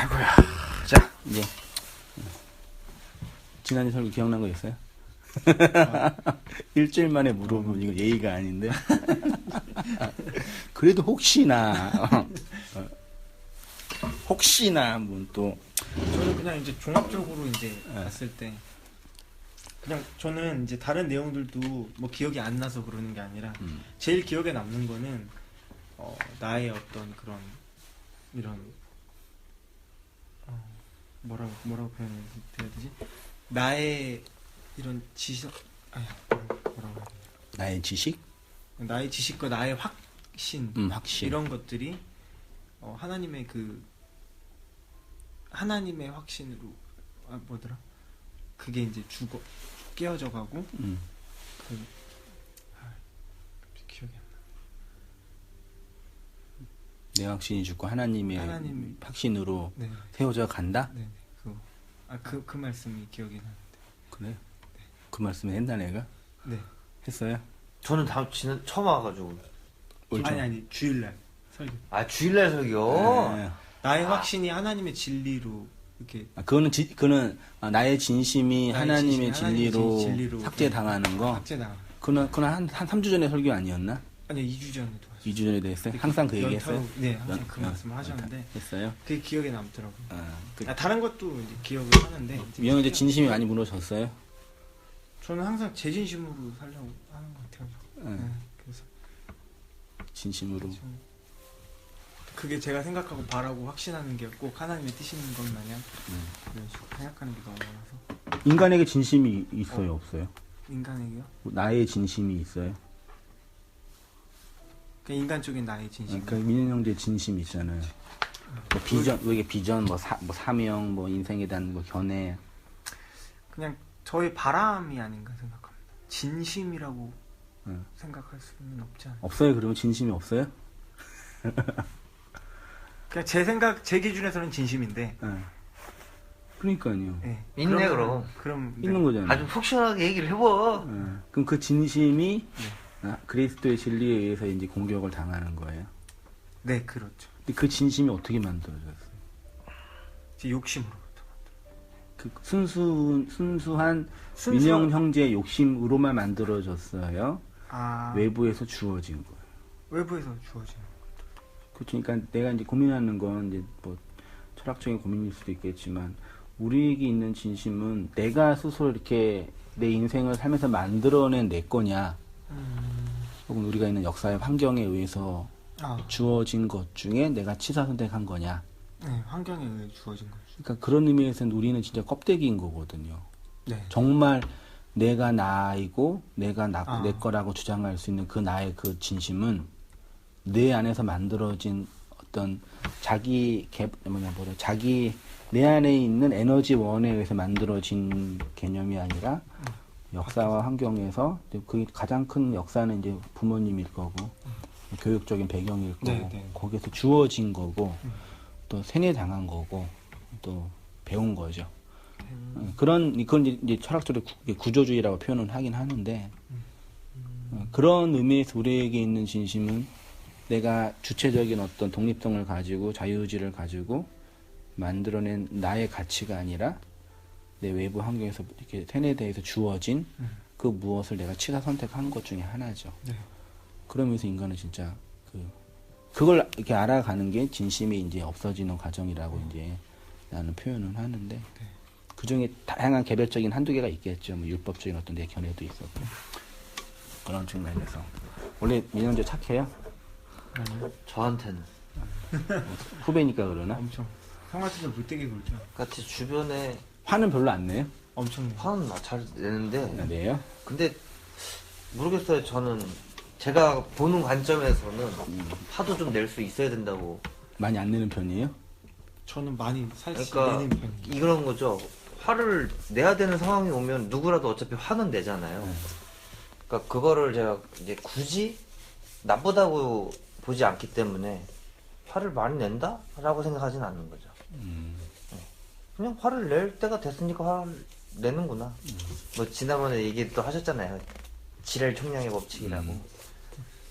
아이고야. 자, 이제 지난주 설교 기억난 거 있어요? 일주일 만에 물어보면 이거 예의가 아닌데. 그래도 혹시나 혹시나 한번 또 저는 그냥 이제 종합적으로 이제 봤을 때 그냥 저는 이제 다른 내용들도 뭐 기억이 안 나서 그러는 게 아니라 제일 기억에 남는 거는 나의 어떤 그런 이런 뭐라고 표현해야 되지? 나의 이런 지식 뭐라고 해야 되나? 나의 지식, 나의 지식과 나의 확신, 확신 이런 것들이 하나님의 하나님의 확신으로 뭐더라? 그게 이제 깨어져 가고 기억이 안 나. 내 확신이 죽고 하나님의 확신으로 네. 세워져 간다? 네, 그 말씀이 기억이 나는데. 그래? 네. 그 말씀을 했나 내가? 네. 했어요? 저는 처음 와가지고. 아니 주일날 설교. 아, 주일날 설교? 네. 나의 확신이 하나님의 진리로 이렇게. 그거는 나의 진심이 하나님의 진리로 진리로 삭제당하는 거. 삭제당. 그건 한 3주 전에 설교 아니었나? 아니 2주 전에도. 2주 전에도 했어요? 항상 그 얘기했어요? 네, 항상 그 말씀을 하셨는데. 했어요? 그게 기억에 남더라고요. 그, 다른 것도 이제 기억을 하는데. 미영 이제 진심이 많이 무너졌어요? 저는 항상 제 진심으로 살려고 하는 것 같아요. 네, 그래서 진심으로. 그게 제가 생각하고 바라고 확신하는 게 꼭 하나님의 뜻인 것 마냥 그런 식으로 생각하는 게 너무 많아서. 인간에게 진심이 있어요, 없어요? 인간에게요? 나의 진심이 있어요? 그러니까 인간적인 나의 진심. 그러니까 민현 형제 진심이 있잖아요. 뭐 비전, 뭐 사명, 뭐 인생에 대한 뭐 견해. 그냥 저의 바람이 아닌가 생각합니다. 진심이라고 생각할 수는 없지 않아요. 없어요? 그러면 진심이 없어요? 그냥 제 기준에서는 진심인데. 그러니까요. 네. 있네, 그럼. 있는 거잖아요. 아주 푹 시원하게 얘기를 해봐. 그럼 그 진심이 그리스도의 진리에 의해서 이제 공격을 당하는 거예요. 네, 그렇죠. 근데 그 진심이 어떻게 만들어졌어요? 제 욕심으로부터. 그 순수한 민영 형제의 욕심으로만 만들어졌어요. 외부에서 주어진 거예요. 외부에서 주어진 거. 그렇죠. 그러니까 내가 이제 고민하는 건 이제 뭐 철학적인 고민일 수도 있겠지만 우리에게 있는 진심은 내가 스스로 이렇게 내 인생을 살면서 만들어낸 내 거냐, 혹은 우리가 있는 역사의 환경에 의해서 주어진 것 중에 내가 치사 선택한 거냐. 네, 환경에 의해 주어진 거죠. 그러니까 그런 의미에서는 우리는 진짜 껍데기인 거거든요. 네. 정말 내가 나이고 내가 내 거라고 주장할 수 있는 그 나의 그 진심은 내 안에서 만들어진 어떤 자기 내 안에 있는 에너지원에 의해서 만들어진 개념이 아니라 역사와 환경에서 그 가장 큰 역사는 이제 부모님일 거고 교육적인 배경일 거고 거기에서 주어진 거고 또 세뇌당한 거고 또 배운 거죠. 그건 이제 철학적으로 구조주의라고 표현을 하긴 하는데 그런 의미에서 우리에게 있는 진심은 내가 주체적인 어떤 독립성을 가지고 자유의지를 가지고 만들어낸 나의 가치가 아니라 내 외부 환경에서 이렇게 세뇌대에서 주어진 그 무엇을 내가 치사 선택한 것 중에 하나죠. 네. 그러면서 인간은 진짜 그걸 이렇게 알아가는 게 진심이 이제 없어지는 과정이라고 이제 나는 표현을 하는데 그 중에 다양한 개별적인 한두 개가 있겠죠. 뭐 율법적인 어떤 내 견해도 있었고 그런 측면에서 원래 민영재 착해요? 아니요. 저한테는. 후배니까 그러나? 엄청. 형한테도 물되게 굴죠. 그러니까 제 주변에 화는 별로 안 내요? 엄청. 화는 잘 내는데. 내요? 근데 모르겠어요. 저는 제가 보는 관점에서는 화도 좀 낼 수 있어야 된다고. 많이 안 내는 편이에요? 저는 많이 살짝 그러니까 내는 편이에요. 이런 거죠. 화를 내야 되는 상황이 오면 누구라도 어차피 화는 내잖아요. 그러니까 그거를 제가 이제 굳이 나쁘다고 보지 않기 때문에 화를 많이 낸다? 라고 생각하진 않는 거죠. 그냥 화를 낼 때가 됐으니까 화를 내는구나. 뭐 지난번에 얘기 또 하셨잖아요. 지랄 총량의 법칙이라고.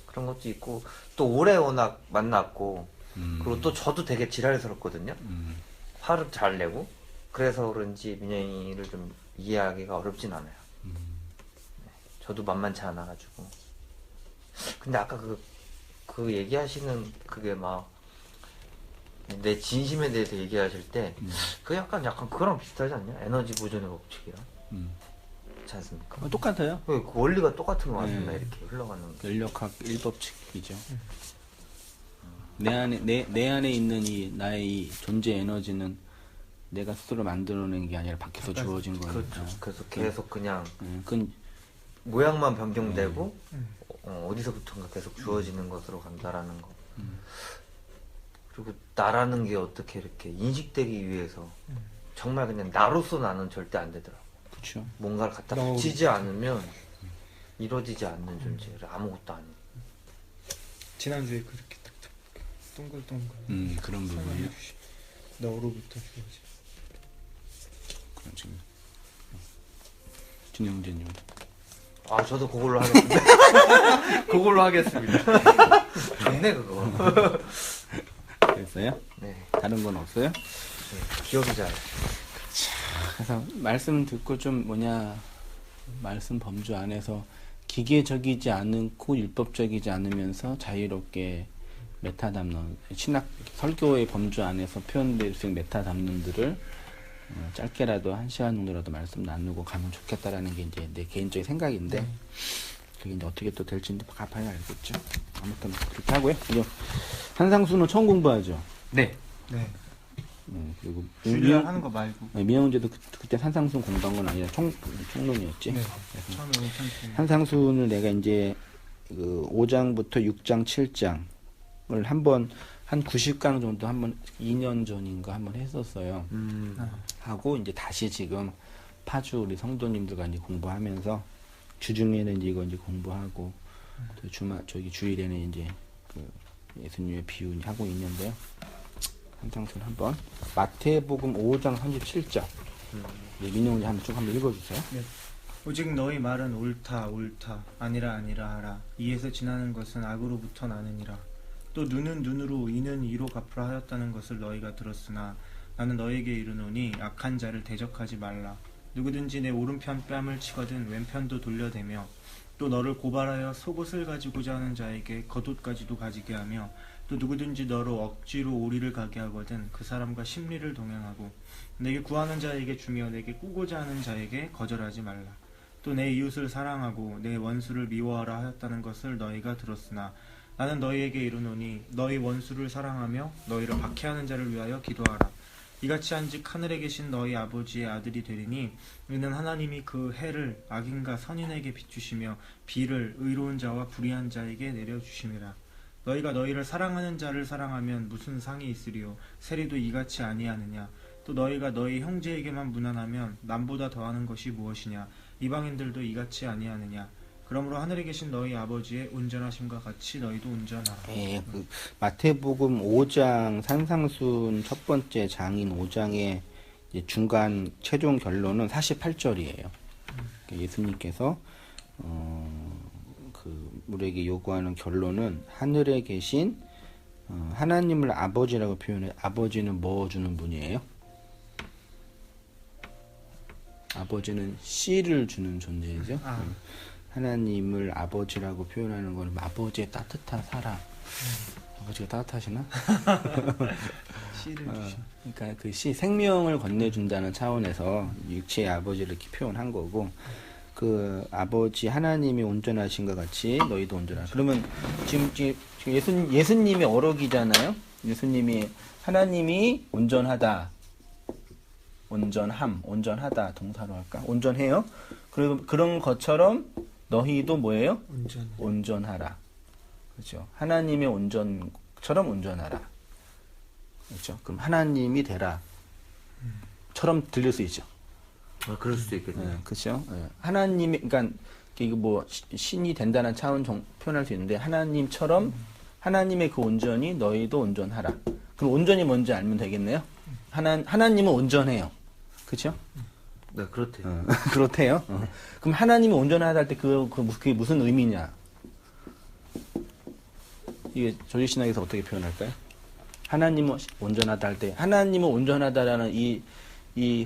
그런 것도 있고 또 오래 워낙 만났고 그리고 또 저도 되게 지랄스럽거든요. 화를 잘 내고 그래서 그런지 민영이를 좀 이해하기가 어렵진 않아요. 저도 만만치 않아가지고. 근데 아까 그 얘기하시는 그게 막 내 진심에 대해서 얘기하실 때 그 약간 그거랑 비슷하지 않냐? 에너지 보존의 법칙이랑. 그렇지 않습니까? 똑같아요. 그 원리가 똑같은 것 같습니다. 네. 이렇게 흘러가는 게. 연력학 1법칙이죠. 내 안에 있는 이 나의 이 존재 에너지는 내가 스스로 만들어낸 게 아니라 밖에서 주어진 거니까. 그렇죠. 그래서 계속 그냥 그건 모양만 변경되고 어디서부턴가 계속 주어지는 것으로 간다라는 거. 그리고 나라는 게 어떻게 이렇게 인식되기 위해서 정말 그냥 나로서 나는 절대 안 되더라. 그렇죠. 뭔가를 갖다 붙이지 않으면 이루어지지 않는 존재를 아무것도 아니고. 지난주에 그렇게 탁탁 동글동글 그런 부분이요. 너로부터 주어지. 그런 지금 진영재님. 아 저도 그걸로 하겠습니다. 그걸로 하겠습니다. 좋네 그거. 됐어요? 네. 다른 건 없어요? 네. 기억이 잘. 그래서 말씀 듣고 좀 말씀 범주 안에서 기계적이지 않고 율법적이지 않으면서 자유롭게 메타담론, 신학 설교의 범주 안에서 표현될 수 있는 메타담론들을 짧게라도 1시간 정도라도 말씀 나누고 가면 좋겠다라는 게 이제 내 개인적인 생각인데 그게 이제 어떻게 또 될지는 가봐야 알겠죠. 아무튼 그렇게 하고요. 이제 산상수는 처음 공부하죠. 네. 네. 그리고 줄리아 하는 거 말고. 민영제도 그때 산상순 공부한 건 아니라 총론이었지. 네. 처음에 5천 산상순을 내가 이제 그 5장부터 6장, 7장을 한 90강 정도 2년 전인가 한번 했었어요. 하고 이제 다시 지금 파주 우리 성도님들과 이제 공부하면서 주중에는 이제 이거 이제 공부하고 또 주일에는 이제 그 예수님의 비유 하고 있는데요. 산상순 한번 마태복음 5장 37절 민영이 한번 읽어주세요. 네. 오직 너희 말은 옳다 아니라 하라. 이에서 지나는 것은 악으로부터 나느니라. 또 눈은 눈으로 이는 이로 갚으라 하였다는 것을 너희가 들었으나 나는 너희에게 이르노니 악한 자를 대적하지 말라. 누구든지 내 오른편 뺨을 치거든 왼편도 돌려대며 또 너를 고발하여 속옷을 가지고자 하는 자에게 겉옷까지도 가지게 하며 또 누구든지 너로 억지로 오리를 가게 하거든 그 사람과 심리를 동행하고 내게 구하는 자에게 주며 내게 꾸고자 하는 자에게 거절하지 말라. 또 내 이웃을 사랑하고 내 원수를 미워하라 하였다는 것을 너희가 들었으나 나는 너희에게 이르노니 너희 원수를 사랑하며 너희를 박해하는 자를 위하여 기도하라. 이같이 한즉 하늘에 계신 너희 아버지의 아들이 되리니 이는 하나님이 그 해를 악인과 선인에게 비추시며 비를 의로운 자와 불의한 자에게 내려주심이라. 너희가 너희를 사랑하는 자를 사랑하면 무슨 상이 있으리요? 세리도 이같이 아니하느냐? 또 너희가 너희 형제에게만 무난하면 남보다 더하는 것이 무엇이냐? 이방인들도 이같이 아니하느냐? 그러므로 하늘에 계신 너희 아버지의 온전하심과 같이 너희도 온전하라. 예, 그 마태복음 5장 산상순 첫 번째 장인 5장의 중간 최종 결론은 48절이에요. 예수님께서 그 우리에게 요구하는 결론은 하늘에 계신 하나님을 아버지라고 표현해. 아버지는 뭐 주는 분이에요? 아버지는 씨를 주는 존재죠. 하나님을 아버지라고 표현하는 건 아버지의 따뜻한 사랑. 아버지가 따뜻하시나? 씨를 주신. 그러니까 그 씨 생명을 건네준다는 차원에서 육체의 아버지를 이렇게 표현한 거고 그 아버지 하나님이 온전하신 것 같이 너희도 온전하라. 그러면 지금 예수님의 어록이잖아요. 예수님이 하나님이 온전하다. 온전하다 동사로 할까? 온전해요. 그리고 그런 것처럼 너희도 뭐예요? 온전하라. 그렇죠. 하나님의 온전처럼 온전하라. 그렇죠. 그럼 하나님이 되라. 처럼 들릴 수 있죠. 그럴 수도 있겠네요. 네, 그렇죠. 네. 하나님이 그러니까 이거 뭐 신이 된다는 차원 표현할 수 있는데 하나님처럼 하나님의 그 온전이 너희도 온전하라. 그럼 온전이 뭔지 알면 되겠네요. 하나님은 온전해요. 그렇죠? 네, 그렇대요. 그렇대요. 그럼 하나님이 온전하다 할 때 그게 무슨 의미냐? 이게 조지신학에서 어떻게 표현할까요? 하나님은 온전하다 할 때 하나님은 온전하다라는 이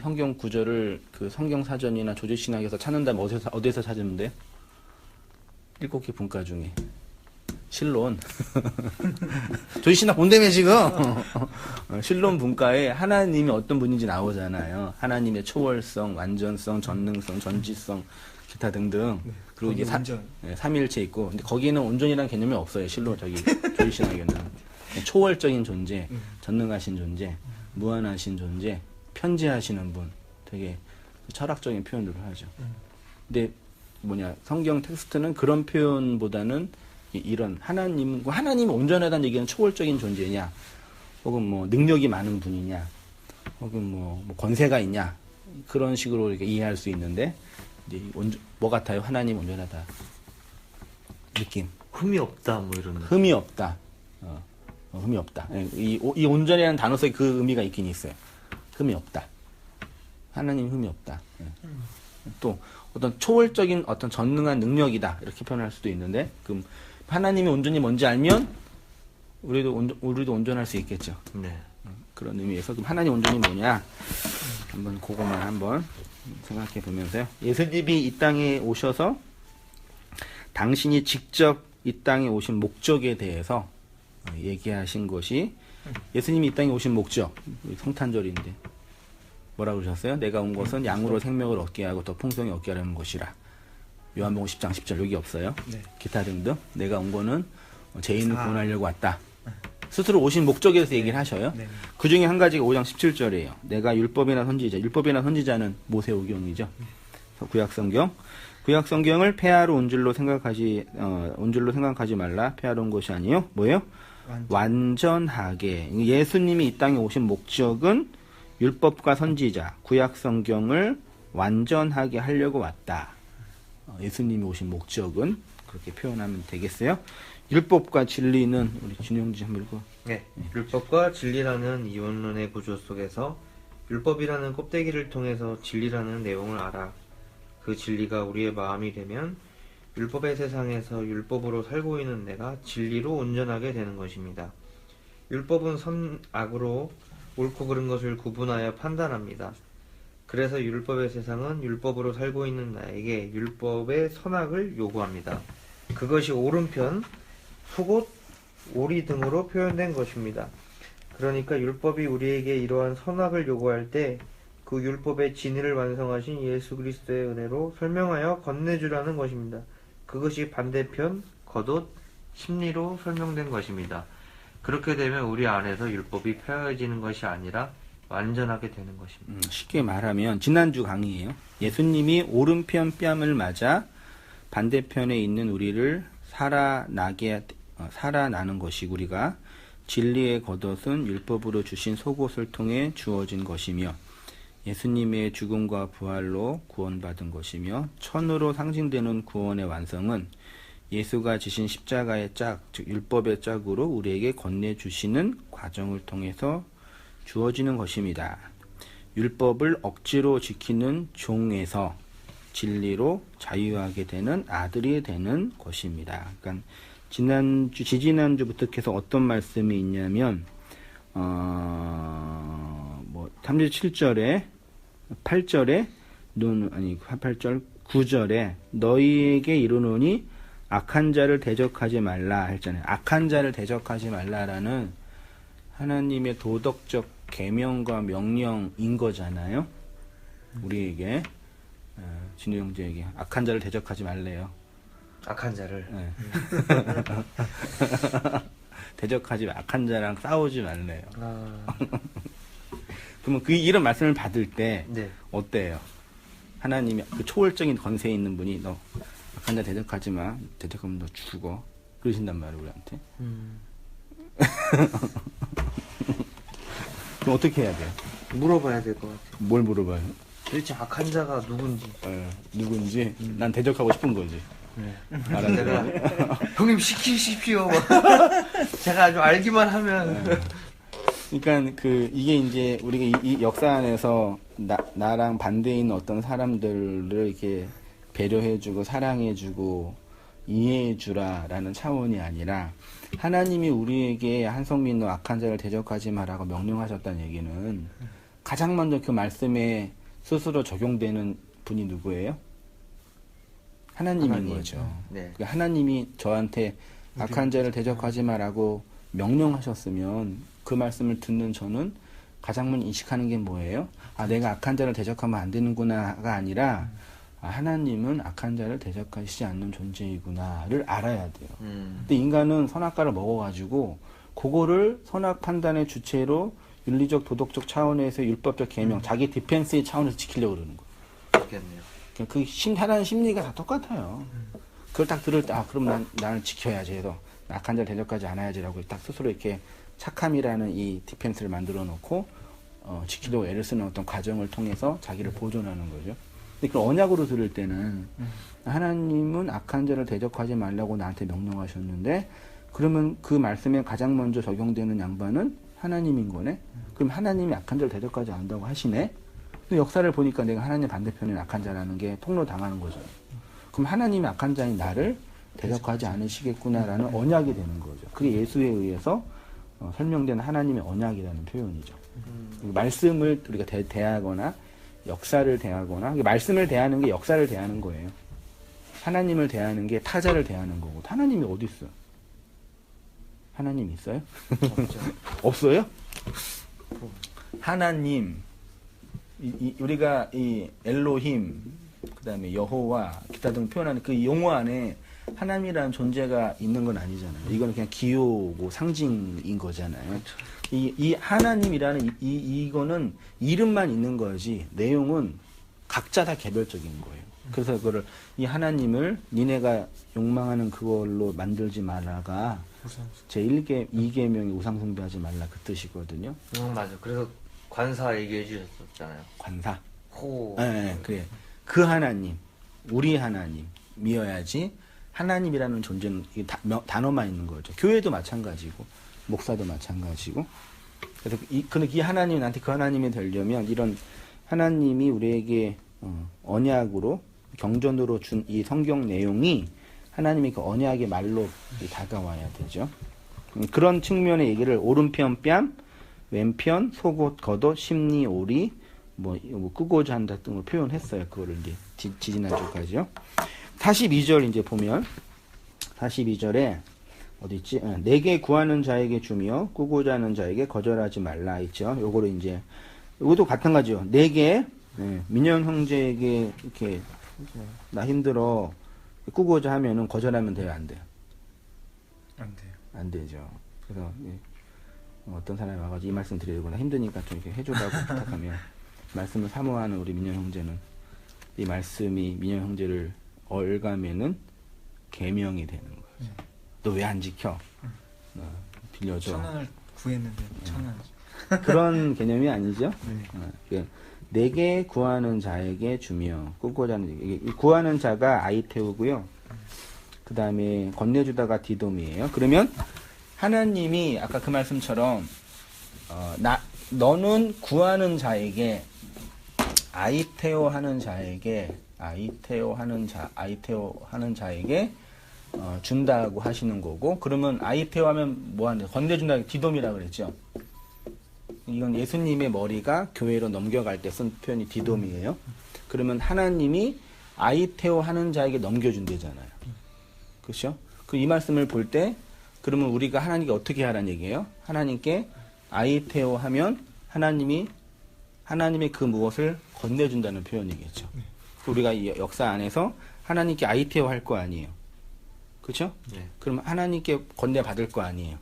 성경 구절을 그 성경 사전이나 조지신학에서 찾는다면 어디서 찾으면 돼? 7개 분과 중에 실론 조지신학 본다며 지금 실론 분과에 하나님이 어떤 분인지 나오잖아요. 하나님의 초월성, 완전성, 전능성, 전지성 기타 등등. 그리고 이제 삼위일체 있고, 근데 거기는 온전이라는 개념이 없어요. 실로 조지신학에는 초월적인 존재, 전능하신 존재, 무한하신 존재, 편지하시는 분, 되게 철학적인 표현들을 하죠. 근데 성경 텍스트는 그런 표현보다는 이런 하나님이 온전하다는 얘기는 초월적인 존재냐, 혹은 뭐 능력이 많은 분이냐, 혹은 뭐 권세가 있냐, 그런 식으로 이렇게 이해할 수 있는데, 이제 뭐 같아요? 하나님 온전하다. 느낌. 흠이 없다, 뭐 이런. 흠이 없다. 흠이 없다. 이 온전이라는 단어 속에 그 의미가 있긴 있어요. 흠이 없다. 하나님 흠이 없다. 또 어떤 초월적인 어떤 전능한 능력이다. 이렇게 표현할 수도 있는데, 그럼 하나님이 온전히 뭔지 알면 우리도 온전할 수 있겠죠. 네. 그런 의미에서 그럼 하나님 온전히 뭐냐? 그거만 한번 생각해 보면서요. 예수님이 이 땅에 오셔서 당신이 직접 이 땅에 오신 목적에 대해서 얘기하신 것이, 예수님이 이 땅에 오신 목적, 성탄절인데 뭐라고 그러셨어요? 내가 온 것은 양으로 생명을 얻게 하고 더 풍성히 얻게 하려는 것이라. 요한복음 10장 10절 여기 없어요. 네. 기타 등등. 내가 온 거는 죄인을 구원하려고 왔다. 스스로 오신 목적에 대해서 얘기를 하셔요. 네. 그 중에 한 가지가 5장 17절이에요. 내가 율법이나 선지자는 모세오경이죠. 구약성경. 구약성경을 폐하로 온 줄로 생각하지 말라. 폐하로 온 것이 아니요. 뭐예요? 완전하게. 예수님이 이 땅에 오신 목적은 율법과 선지자, 구약성경을 완전하게 하려고 왔다. 예수님이 오신 목적은 그렇게 표현하면 되겠어요. 율법과 진리는 우리 준영지 한번 읽어. 네. 율법과 진리라는 이원론의 구조 속에서 율법이라는 껍데기를 통해서 진리라는 내용을 알아. 그 진리가 우리의 마음이 되면 율법의 세상에서 율법으로 살고 있는 내가 진리로 온전하게 되는 것입니다. 율법은 선악으로 옳고 그른 것을 구분하여 판단합니다. 그래서 율법의 세상은 율법으로 살고 있는 나에게 율법의 선악을 요구합니다. 그것이 오른편, 속옷, 오리 등으로 표현된 것입니다. 그러니까 율법이 우리에게 이러한 선악을 요구할 때 그 율법의 진리를 완성하신 예수 그리스도의 은혜로 설명하여 건네주라는 것입니다. 그것이 반대편, 겉옷, 심리로 설명된 것입니다. 그렇게 되면 우리 안에서 율법이 폐허해지는 것이 아니라 완전하게 되는 것입니다. 쉽게 말하면 지난주 강의예요. 예수님이 오른편 뺨을 맞아 반대편에 있는 우리를 살아나는 것이 우리가 진리의 겉옷은 율법으로 주신 속옷을 통해 주어진 것이며 예수님의 죽음과 부활로 구원받은 것이며 천으로 상징되는 구원의 완성은 예수가 지신 십자가의 짝, 즉 율법의 짝으로 우리에게 건네주시는 과정을 통해서 주어지는 것입니다. 율법을 억지로 지키는 종에서 진리로 자유하게 되는 아들이 되는 것입니다. 그러니까 지지난주부터 계속 어떤 말씀이 있냐면 37절에 8절에 8절 9절에 너희에게 이르노니 악한 자를 대적하지 말라 했잖아요. 악한 자를 대적하지 말라라는 하나님의 도덕적 계명과 명령인 거잖아요. 우리에게 진우 형제에게 악한 자를 대적하지 말래요. 악한 자를. 네. 악한 자랑 싸우지 말래요. 그러면 이런 말씀을 받을 때 네. 어때요? 하나님이 그 초월적인 권세에 있는 분이 너 악한 자 대적하지 마. 대적하면 너 죽어. 그러신단 말이에요, 우리한테. 그럼 어떻게 해야 돼요? 물어봐야 될 것 같아요. 뭘 물어봐요? 도대체 악한 자가 누군지. 누군지? 난 대적하고 싶은 거지. 네. 내가 형님 시키십시오. 제가 아주 알기만 하면. 그러니까 이게 이제 우리가 이 역사 안에서 나랑 반대에 있는 어떤 사람들을 이렇게 배려해주고 사랑해주고 이해해주라라는 차원이 아니라 하나님이 우리에게 한성민 너 악한 자를 대적하지 마라고 명령하셨다는 얘기는 가장 먼저 그 말씀에 스스로 적용되는 분이 누구예요? 하나님인 하나님. 거죠. 네. 그러니까 하나님이 저한테 악한 자를 대적하지 마라고 명령하셨으면 그 말씀을 듣는 저는 가장 먼저 인식하는 게 뭐예요? 아, 내가 악한 자를 대적하면 안 되는구나가 아니라 아, 하나님은 악한 자를 대적하시지 않는 존재이구나를 알아야 돼요. 근데 인간은 선악과를 먹어가지고 그거를 선악 판단의 주체로 윤리적 도덕적 차원에서 율법적 계명 자기 디펜스의 차원에서 지키려고 그러는 거예요. 그렇겠네요. 그 하나는 심리가 다 똑같아요. 그걸 딱 들을 때, 아, 그럼 나는 지켜야지 해서 악한 자를 대적하지 않아야지라고 딱 스스로 이렇게 착함이라는 이 디펜스를 만들어 놓고, 지키려고 애를 쓰는 어떤 과정을 통해서 자기를 보존하는 거죠. 근데 그걸 언약으로 들을 때는, 하나님은 악한 자를 대적하지 말라고 나한테 명령하셨는데, 그러면 그 말씀에 가장 먼저 적용되는 양반은 하나님인 거네? 그럼 하나님이 악한 자를 대적하지 않는다고 하시네? 근데 역사를 보니까 내가 하나님 반대편에 악한 자라는 게 통로 당하는 거죠. 그럼 하나님이 악한 자인 나를 대적하지 않으시겠구나라는 언약이 되는 거죠. 그게 예수에 의해서 설명된 하나님의 언약이라는 표현이죠. 말씀을 우리가 대하거나 역사를 대하거나 말씀을 대하는 게 역사를 대하는 거예요. 하나님을 대하는 게 타자를 대하는 거고 하나님이 어디 있어요? 하나님 있어요? 없죠. 없어요? 하나님 우리가 이 엘로힘 그다음에 여호와 기타 등 표현하는 그 용어 안에 하나님이라는 존재가 있는 건 아니잖아요. 이거는 그냥 기호고 상징인 거잖아요. 이 하나님이라는 이거는 이름만 있는 거지 내용은 각자 다 개별적인 거예요. 그래서 그거를 이 하나님을 니네가 욕망하는 그걸로 만들지 말라가 제 2계명이 우상숭배하지 말라 그 뜻이거든요. 맞아. 그래서 관사 얘기해 주셨었잖아요. 관사. 호. 네, 그래. 그 하나님, 우리 하나님이어야지 하나님이라는 존재는 단어만 있는 거죠. 교회도 마찬가지고, 목사도 마찬가지고. 그래서 이 하나님이 나한테 그 하나님이 되려면 이런 하나님이 우리에게 언약으로, 경전으로 준 이 성경 내용이 하나님의 그 언약의 말로 다가와야 되죠. 그런 측면의 얘기를 오른편 뺨, 왼편, 속옷, 겉옷, 심리, 오리, 뭐 끄고자 한다 등으로 표현했어요. 그거를 이제 지지난주까지요. 42절 이제 보면 42절에 어디 있지? 내게 구하는 자에게 주며 꾸고자 하는 자에게 거절하지 말라 있죠. 요거를 이제 이것도 마찬가지요. 내게 민영 형제에게 이렇게 나 힘들어 꾸고자 하면은 거절하면 돼요, 안 돼요? 안 돼요. 안 되죠. 그래서 어떤 사람이 와가지고 이 말씀 드리거나 힘드니까 좀 이렇게 해주라고 부탁하면 말씀을 사모하는 우리 민영 형제는 이 말씀이 민영 형제를 얼가면은 계명이 되는 거죠. 너 왜 안 지켜? 빌려줘. 1,000원을 구했는데 1,000원. 그런 개념이 아니죠. 네. 내게 구하는 자에게 주며 꾸고자 하는 구하는 자가 아이테오고요. 그 다음에 건네주다가 디돔이에요. 그러면 하나님이 아까 그 말씀처럼 너는 구하는 자에게 아이테오 하는 자에게 준다고 하시는 거고, 그러면 아이테오 하면 뭐 하는데 건네준다 디돔이라 그랬죠. 이건 예수님의 머리가 교회로 넘겨갈 때 쓴 표현이 디돔이에요. 그러면 하나님이 아이테오 하는 자에게 넘겨준대잖아요. 그렇죠? 그 이 말씀을 볼 때 그러면 우리가 하나님께 어떻게 하라는 얘기예요? 하나님께 아이테오 하면 하나님이 하나님의 그 무엇을 건네준다는 표현이겠죠. 우리가 이 역사 안에서 하나님께 아이테오 할 거 아니에요. 그렇죠? 네. 그럼 하나님께 건네받을 거 아니에요.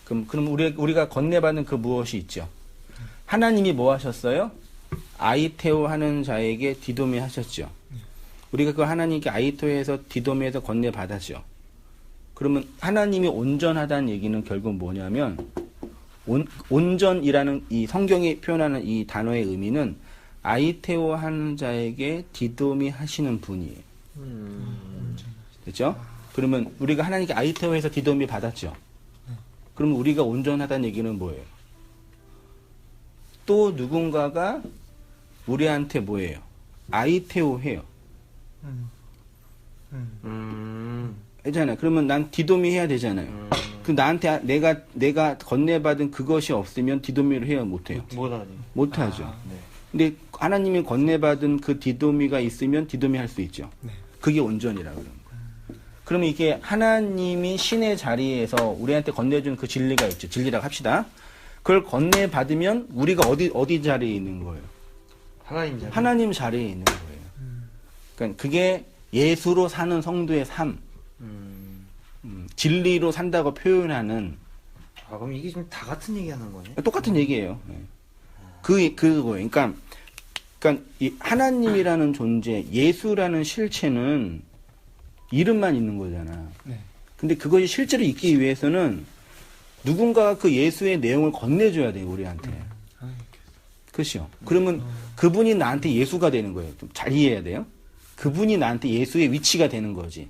그럼 우리가 건네받는 그 무엇이 있죠? 하나님이 뭐 하셨어요? 아이테오 하는 자에게 디도미 하셨죠. 우리가 그 하나님께 아이테오에서 디도미에서 건네받았죠. 그러면 하나님이 온전하다는 얘기는 결국 뭐냐면 온전이라는 이 성경이 표현하는 이 단어의 의미는 아이테오 하는 자에게 디도미 하시는 분이에요. 됐죠? 그러면 우리가 하나님께 아이테오에서 디도미 받았죠. 그러면 우리가 온전하다는 얘기는 뭐예요? 또 누군가가 우리한테 뭐예요? 아이테오 해요. 했잖아요. 그러면 난 디도미 해야 되잖아요. 그 나한테 내가 건네받은 그것이 없으면 디도미를 해요, 못 해요? 못하지. 못 하죠. 네. 근데 하나님이 건네받은 그 디도미가 있으면 디도미 할 수 있죠. 네. 그게 온전이라 그런 거예요. 그러면 이게 하나님이 신의 자리에서 우리한테 건네준 그 진리가 있죠. 진리라고 합시다. 그걸 건네받으면 우리가 어디 자리에 있는 거예요? 하나님 자리. 하나님 자리에 있는 거예요. 그러니까 그게 예수로 사는 성도의 삶, 진리로 산다고 표현하는 아, 그럼 이게 지금 다 같은 얘기 하는 거네? 똑같은 얘기예요. 네. 그거예요. 그러니까 이 하나님이라는 존재, 예수라는 실체는 이름만 있는 거잖아. 네. 근데 그것이 실제로 있기 위해서는 누군가가 그 예수의 내용을 건네줘야 돼요, 우리한테. 그렇죠. 그러면 그분이 나한테 예수가 되는 거예요. 좀 잘 이해해야 돼요. 그분이 나한테 예수의 위치가 되는 거지.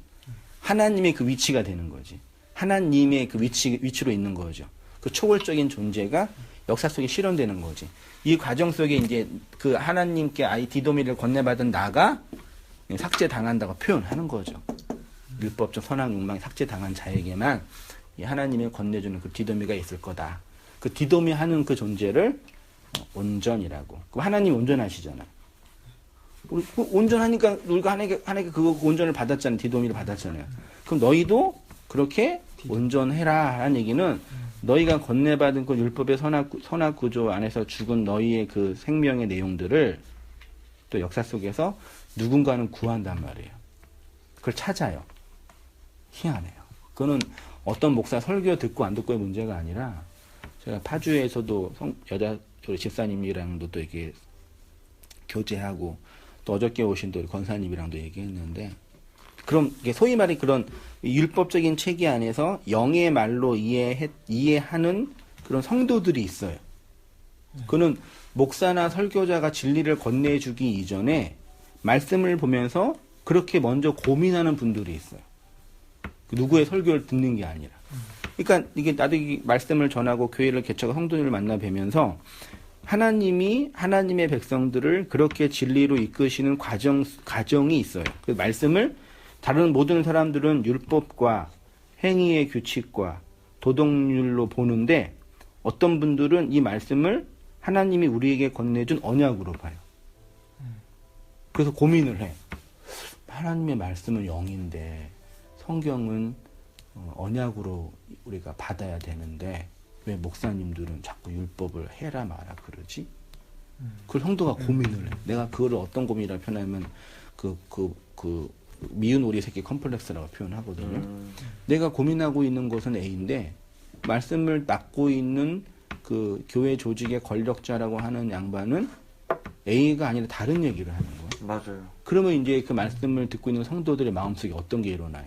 하나님의 그 위치가 되는 거지. 하나님의 그 위치로 있는 거죠. 그 초월적인 존재가 역사 속에 실현되는 거지. 이 과정 속에 이제 그 하나님께 디도미를 건네받은 나가 삭제당한다고 표현하는 거죠. 율법적 선악 욕망이 삭제당한 자에게만 이 하나님이 건네주는 그 디도미가 있을 거다. 그 디도미 하는 그 존재를 온전이라고. 그럼 하나님 온전하시잖아요. 온전하니까 우리가 하나님께 그거 온전을 받았잖아요. 디도미를 받았잖아요. 그럼 너희도 그렇게 온전해라 하는 얘기는 너희가 건네받은 그 율법의 선악 구조 안에서 죽은 너희의 그 생명의 내용들을 또 역사 속에서 누군가는 구한단 말이에요. 그걸 찾아요. 희한해요. 그거는 어떤 목사 설교 듣고 안 듣고의 문제가 아니라 제가 파주에서도 여자 집사님이랑도 또 이렇게 교제하고 또 어저께 오신 또 권사님이랑도 얘기했는데 그럼 소위 말해 그런 율법적인 체계 안에서 영의 말로 이해하는 그런 성도들이 있어요. 그는 목사나 설교자가 진리를 건네주기 이전에 말씀을 보면서 그렇게 먼저 고민하는 분들이 있어요. 누구의 설교를 듣는 게 아니라. 그러니까 이게 나도 이 말씀을 전하고 교회를 개척하고 성도들을 만나 뵈면서 하나님이 하나님의 백성들을 그렇게 진리로 이끄시는 과정이 있어요. 그 말씀을 다른 모든 사람들은 율법과 행위의 규칙과 도덕률로 보는데 어떤 분들은 이 말씀을 하나님이 우리에게 건네준 언약으로 봐요. 그래서 고민을 해. 하나님의 말씀은 영인데 성경은 언약으로 우리가 받아야 되는데 왜 목사님들은 자꾸 율법을 해라 마라 그러지? 그걸 성도가 고민을 해. 내가 그거를 어떤 고민이라고 표현하면 미운 오리 새끼 컴플렉스라고 표현하거든요. 내가 고민하고 있는 것은 A인데 말씀을 맡고 있는 그 교회 조직의 권력자라고 하는 양반은 A가 아니라 다른 얘기를 하는 거예요. 맞아요. 그러면 이제 그 말씀을 듣고 있는 성도들의 마음속에 어떤 게 일어나요?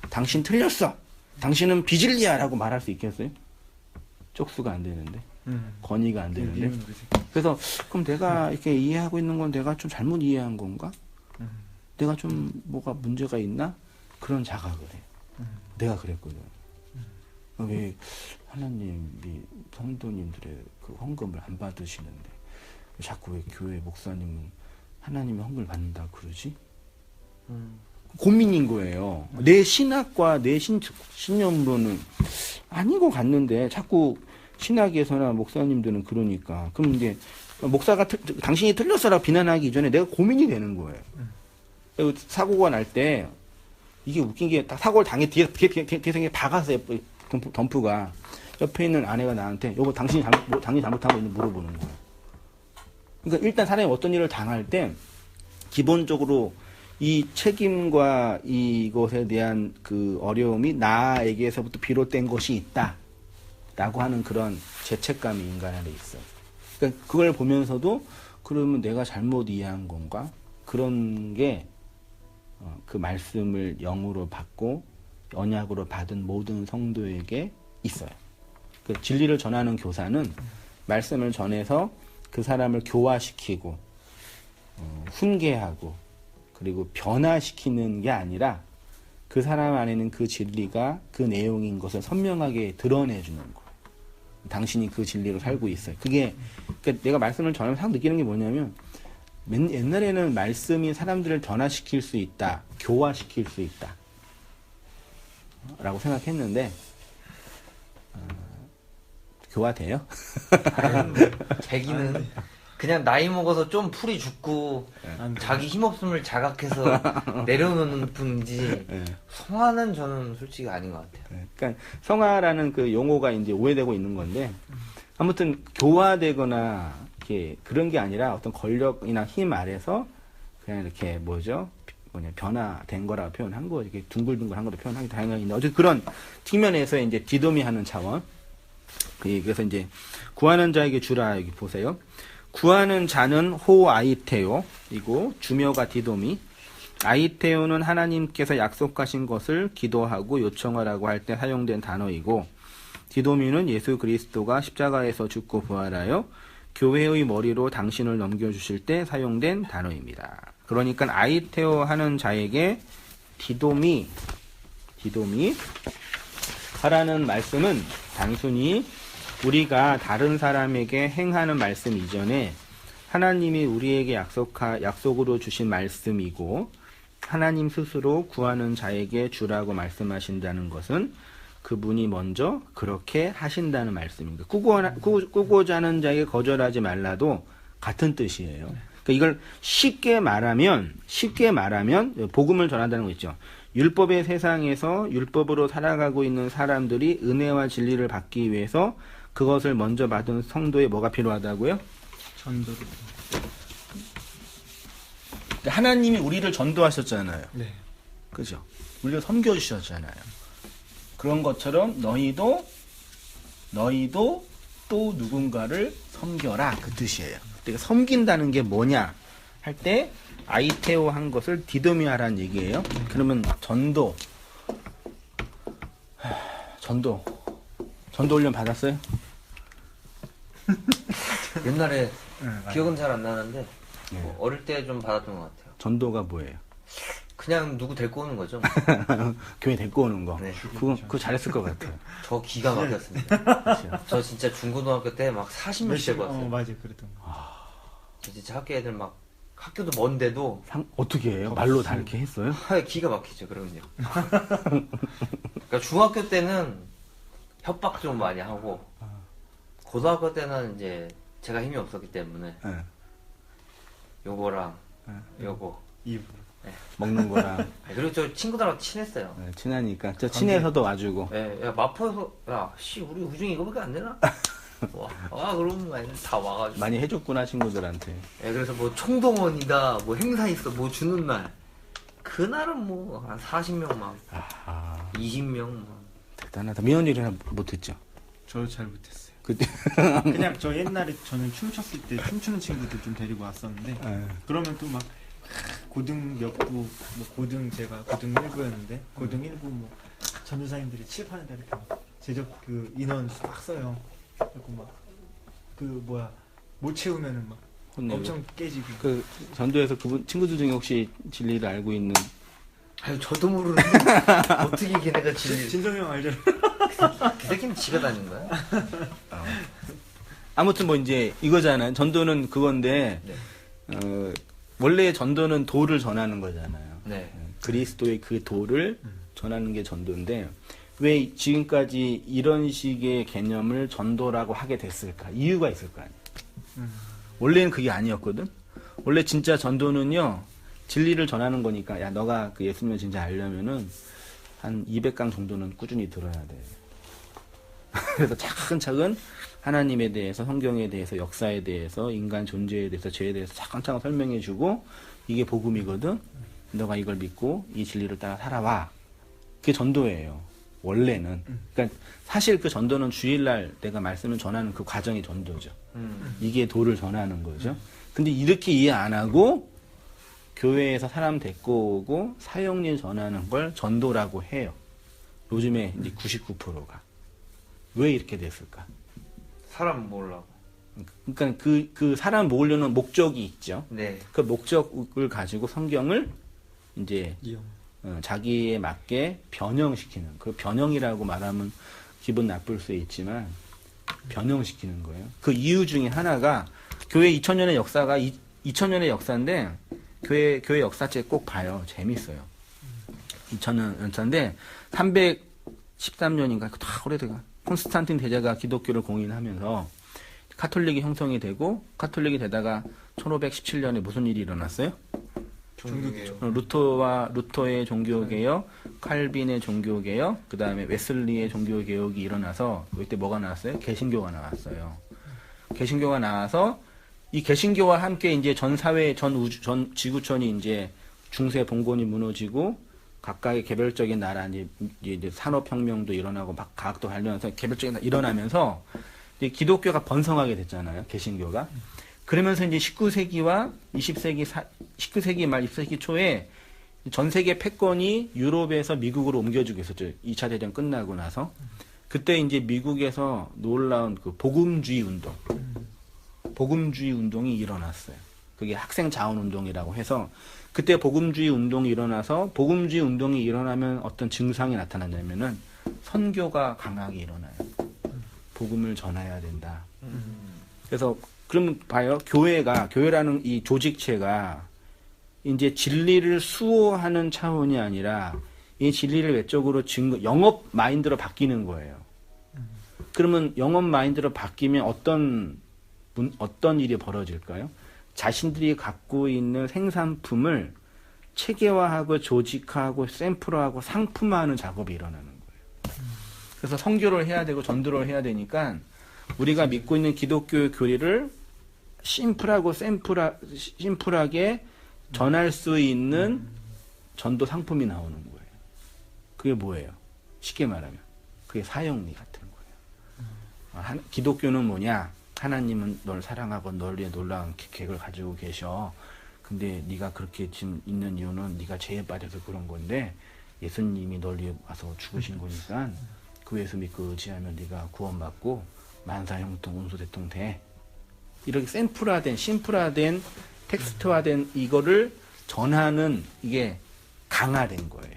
당신 틀렸어. 당신은 비진리야 라고 말할 수 있겠어요? 쪽수가 안 되는데. 건의가 안 되는데. 그래서 그럼 내가 이렇게 이해하고 있는 건 내가 좀 잘못 이해한 건가? 내가 좀 뭐가 문제가 있나? 그런 자각을 해요. 내가 그랬거든. 왜 하나님이 성도님들의 그 헌금을 안 받으시는데 자꾸 왜 교회 목사님은 하나님의 헌금을 받는다 그러지? 고민인 거예요. 내 신학과 내 신념으로는 아닌 것 같는데 자꾸 신학에서나 목사님들은 그러니까. 그럼 이제 목사가 당신이 틀렸어라고 비난하기 이전에 내가 고민이 되는 거예요. 사고가 날 때 이게 웃긴 게 딱 사고를 뒤에 박았어요. 덤프가. 옆에 있는 아내가 나한테 여보 당신이 잘못한 거 있는지 물어보는 거예요. 그러니까 일단 사람이 어떤 일을 당할 때 기본적으로 이 책임과 이것에 대한 그 어려움이 나에게서부터 비롯된 것이 있다라고 하는 그런 죄책감이 인간 안에 있어요. 그러니까 그걸 보면서도 그러면 내가 잘못 이해한 건가? 그런 게 그 말씀을 영으로 받고 언약으로 받은 모든 성도에게 있어요. 그 진리를 전하는 교사는 말씀을 전해서 그 사람을 교화시키고 훈계하고 그리고 변화시키는 게 아니라 그 사람 안에는 그 진리가 그 내용인 것을 선명하게 드러내주는 거예요. 당신이 그 진리로 살고 있어요. 그게 그러니까 내가 말씀을 전하면서 항상 느끼는 게 뭐냐면 옛날에는 말씀이 사람들을 변화시킬 수 있다, 교화시킬 수 있다 라고 생각했는데 교화돼요? 자기는 그냥 나이 먹어서 좀 풀이 죽고 안 돼. 자기 힘없음을 자각해서 내려놓는 뿐이지 예. 성화는 저는 솔직히 아닌 것 같아요. 그러니까 성화라는 그 용어가 이제 오해되고 있는 건데 아무튼 교화되거나 이렇게 그런 게 아니라 어떤 권력이나 힘 아래서 그냥 이렇게 변화된 거라고 표현한 거, 이렇게 둥글둥글한 거로 표현하기 당연히 있는데 어쨌든 그런 측면에서 이제 디도미하는 차원. 그래서 이제 구하는 자에게 주라 여기 보세요. 구하는 자는 호 아이테오이고 주묘가 디도미. 아이테오는 하나님께서 약속하신 것을 기도하고 요청하라고 할 때 사용된 단어이고 디도미는 예수 그리스도가 십자가에서 죽고 부활하여 교회의 머리로 당신을 넘겨주실 때 사용된 단어입니다. 그러니까 아이테오 하는 자에게 디도미 하라는 말씀은 단순히 우리가 다른 사람에게 행하는 말씀 이전에 하나님이 우리에게 약속으로 주신 말씀이고 하나님 스스로 구하는 자에게 주라고 말씀하신다는 것은 그분이 먼저 그렇게 하신다는 말씀입니다. 꾸고자 하는 자에게 거절하지 말라도 같은 뜻이에요. 그러니까 이걸 쉽게 말하면 복음을 전한다는 거 있죠. 율법의 세상에서 율법으로 살아가고 있는 사람들이 은혜와 진리를 받기 위해서 그것을 먼저 받은 성도에 뭐가 필요하다고요? 전도를. 하나님이 우리를 전도하셨잖아요. 네. 그죠? 우리를 섬겨주셨잖아요. 그런 것처럼 너희도 또 누군가를 섬겨라 그 뜻이에요. 그러니까 섬긴다는 게 뭐냐 할 때 아이테오 한 것을 디도미하라는 얘기예요. 그러면 전도 훈련 받았어요? 옛날에 네, 기억은 잘 안 나는데 뭐 어릴 때 좀 받았던 것 같아요. 전도가 뭐예요? 그냥 누구 데리고 오는 거죠. 교회 데리고 오는 거. 네. 그거 잘했을 것 같아요. 저 기가 막혔습니다. 그렇죠? 저 진짜 중고등학교 때 막 40명씩 데리고 왔어요. 맞아요, 그랬던 거. 저 진짜 학교 애들 막 학교도 먼데도 어떻게 해요? 말로 다 이렇게 했어요? 기가 막히죠. 그러면요. 그러니까 중학교 때는 협박 좀 많이 하고 고등학교 때는 이제 제가 힘이 없었기 때문에 네. 요거랑 요거 이불. 먹는 거랑 그리고 저 친구들하고 친했어요. 네, 친하니까 저 친해서도 와주고. 예, 야 마포에서 우리 우중이 이거밖에 안 되나? 그러면 다 와가지고. 많이 해줬구나 친구들한테. 예, 그래서 뭐 총동원이다, 뭐 행사 있어, 뭐 주는 날. 그날은 뭐 한 40명 막, 20명 막. 대단하다. 미연이를 못했죠. 저 잘 못했어요. 그때 그냥 저 옛날에 저는 춤췄을 때 춤추는 친구들 좀 데리고 왔었는데 그러면 또 막 고등 몇 부, 뭐 고등 제가 고등 1부였는데 고등 1부 뭐 전도사님들이 칠판에다 이렇게 막 제적 그 인원 막 써요. 그리고 막 그 못 채우면은 막 혼내고. 엄청 깨지고. 그 전도에서 그분 친구들 중에 혹시 진리를 알고 있는 아유, 저도 모르는데 어떻게 걔네가 진리? 진성이 형 알죠? 그 새끼는 집에 다닌 거야? 아무튼 뭐 이제 이거잖아요. 전도는 그건데 네. 원래 전도는 도를 전하는 거잖아요. 네. 그리스도의 그 도를 전하는 게 전도인데 왜 지금까지 이런 식의 개념을 전도라고 하게 됐을까? 이유가 있을 거 아니에요. 원래는 그게 아니었거든. 원래 진짜 전도는요. 진리를 전하는 거니까 야 너가 그 예수님을 진짜 알려면은 한 200강 정도는 꾸준히 들어야 돼. 그래서 차근차근 하나님에 대해서, 성경에 대해서, 역사에 대해서, 인간 존재에 대해서, 죄에 대해서 차근차근 설명해주고 이게 복음이거든. 너가 이걸 믿고 이 진리를 따라 살아와. 그게 전도예요. 원래는. 그러니까 사실 그 전도는 주일날 내가 말씀을 전하는 그 과정이 전도죠. 이게 도를 전하는 거죠. 근데 이렇게 이해 안 하고 교회에서 사람 데리고 오고 사형리 전하는 걸 전도라고 해요. 요즘에 이제 99%가. 왜 이렇게 됐을까? 사람 모으려고. 그러니까 그 사람 모으려는 목적이 있죠. 네. 그 목적을 가지고 성경을 이제 이형. 자기에 맞게 변형시키는. 그 변형이라고 말하면 기분 나쁠 수 있지만 변형시키는 거예요. 그 이유 중에 하나가 교회 2000년의 역사가 2000년의 역사인데 교회 역사책 꼭 봐요. 재밌어요. 2000년 역사인데 313년인가 다 오래돼가 콘스탄틴 대제가 기독교를 공인하면서 카톨릭이 형성이 되고 카톨릭이 되다가 1517년에 무슨 일이 일어났어요? 종교개혁. 루터의 종교개혁, 칼빈의 종교개혁, 그 다음에 웨슬리의 종교개혁이 일어나서 이때 뭐가 나왔어요? 개신교가 나왔어요. 개신교가 나와서 이 개신교와 함께 이제 전 사회, 전 지구촌이 이제 중세 봉건이 무너지고 각각의 개별적인 나라 이제 산업혁명도 일어나고 막 과학도 발전해서 개별적인 나라 일어나면서 이제 기독교가 번성하게 됐잖아요. 개신교가. 그러면서 이제 19세기와 19세기 말 20세기 초에 전 세계 패권이 유럽에서 미국으로 옮겨지고 있었죠. 2차 대전 끝나고 나서. 그때 이제 미국에서 놀라운 그 복음주의 운동이 일어났어요. 그게 학생 자원 운동이라고 해서 그때 복음주의 운동이 일어나서 복음주의 운동이 일어나면 어떤 증상이 나타나냐면은 선교가 강하게 일어나요. 복음을 전해야 된다. 그래서 그러면 봐요. 교회라는 이 조직체가 이제 진리를 수호하는 차원이 아니라 이 진리를 외적으로 영업 마인드로 바뀌는 거예요. 그러면 영업 마인드로 바뀌면 어떤 일이 벌어질까요? 자신들이 갖고 있는 생산품을 체계화하고 조직화하고 샘플화하고 상품화하는 작업이 일어나는 거예요. 그래서 선교를 해야 되고 전도를 해야 되니까 우리가 믿고 있는 기독교의 교리를 심플하게 전할 수 있는 전도 상품이 나오는 거예요. 그게 뭐예요? 쉽게 말하면 그게 사형리 같은 거예요. 기독교는 뭐냐? 하나님은 널 사랑하고 널 위해 놀라운 계획을 가지고 계셔. 근데 네가 그렇게 지금 있는 이유는 네가 죄에 빠져서 그런 건데 예수님이 널 위해 와서 죽으신 거니까 그 예수 믿고 의지하면 네가 구원받고 만사형통 운수대통 돼. 이렇게 심플화된 텍스트화된 이거를 전하는 이게 강화된 거예요.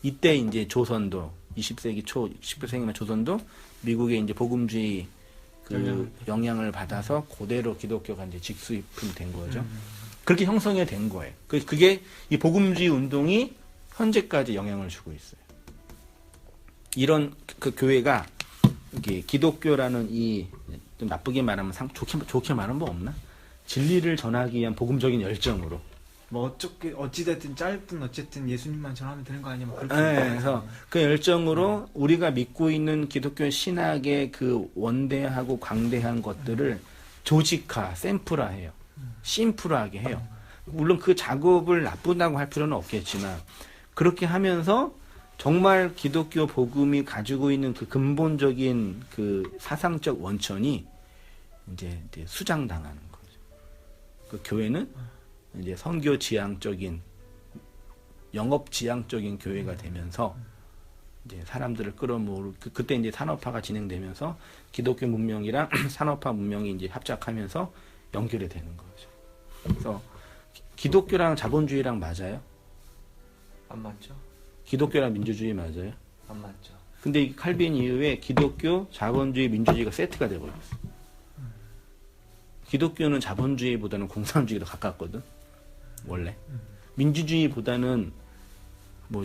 이때 이제 조선도 20세기 초 19세기 말 조선도 미국의 이제 복음주의 영향을 받아서 그대로 기독교가 이제 직수입이 된 거죠. 그렇게 형성이 된 거예요. 그게 이 복음주의 운동이 현재까지 영향을 주고 있어요. 이런 그 교회가 이게 기독교라는 이 좀 나쁘게 말하면 좋게 말하면 뭐 없나? 진리를 전하기 위한 복음적인 열정으로. 뭐 어찌됐든 짧든 어쨌든 예수님만 전하면 되는 거 아니야? 뭐 그렇게. 그래서 그 열정으로 우리가 믿고 있는 기독교 신학의 그 원대하고 광대한 것들을 조직화, 샘플화해요. 심플하게 해요. 물론 그 작업을 나쁘다고 할 필요는 없겠지만 그렇게 하면서 정말 기독교 복음이 가지고 있는 그 근본적인 그 사상적 원천이 이제 수장당하는 거죠. 그 교회는 이제 선교 지향적인 영업 지향적인 교회가 되면서 이제 사람들을 끌어모으고 그때 이제 산업화가 진행되면서 기독교 문명이랑 산업화 문명이 이제 합작하면서 연결이 되는 거죠. 그래서 기독교랑 자본주의랑 맞아요? 안 맞죠? 기독교랑 민주주의 맞아요? 안 맞죠. 근데 이 칼빈 이후에 기독교, 자본주의, 민주주의가 세트가 돼버렸어. 기독교는 자본주의보다는 공산주의로 가깝거든. 원래. 민주주의보다는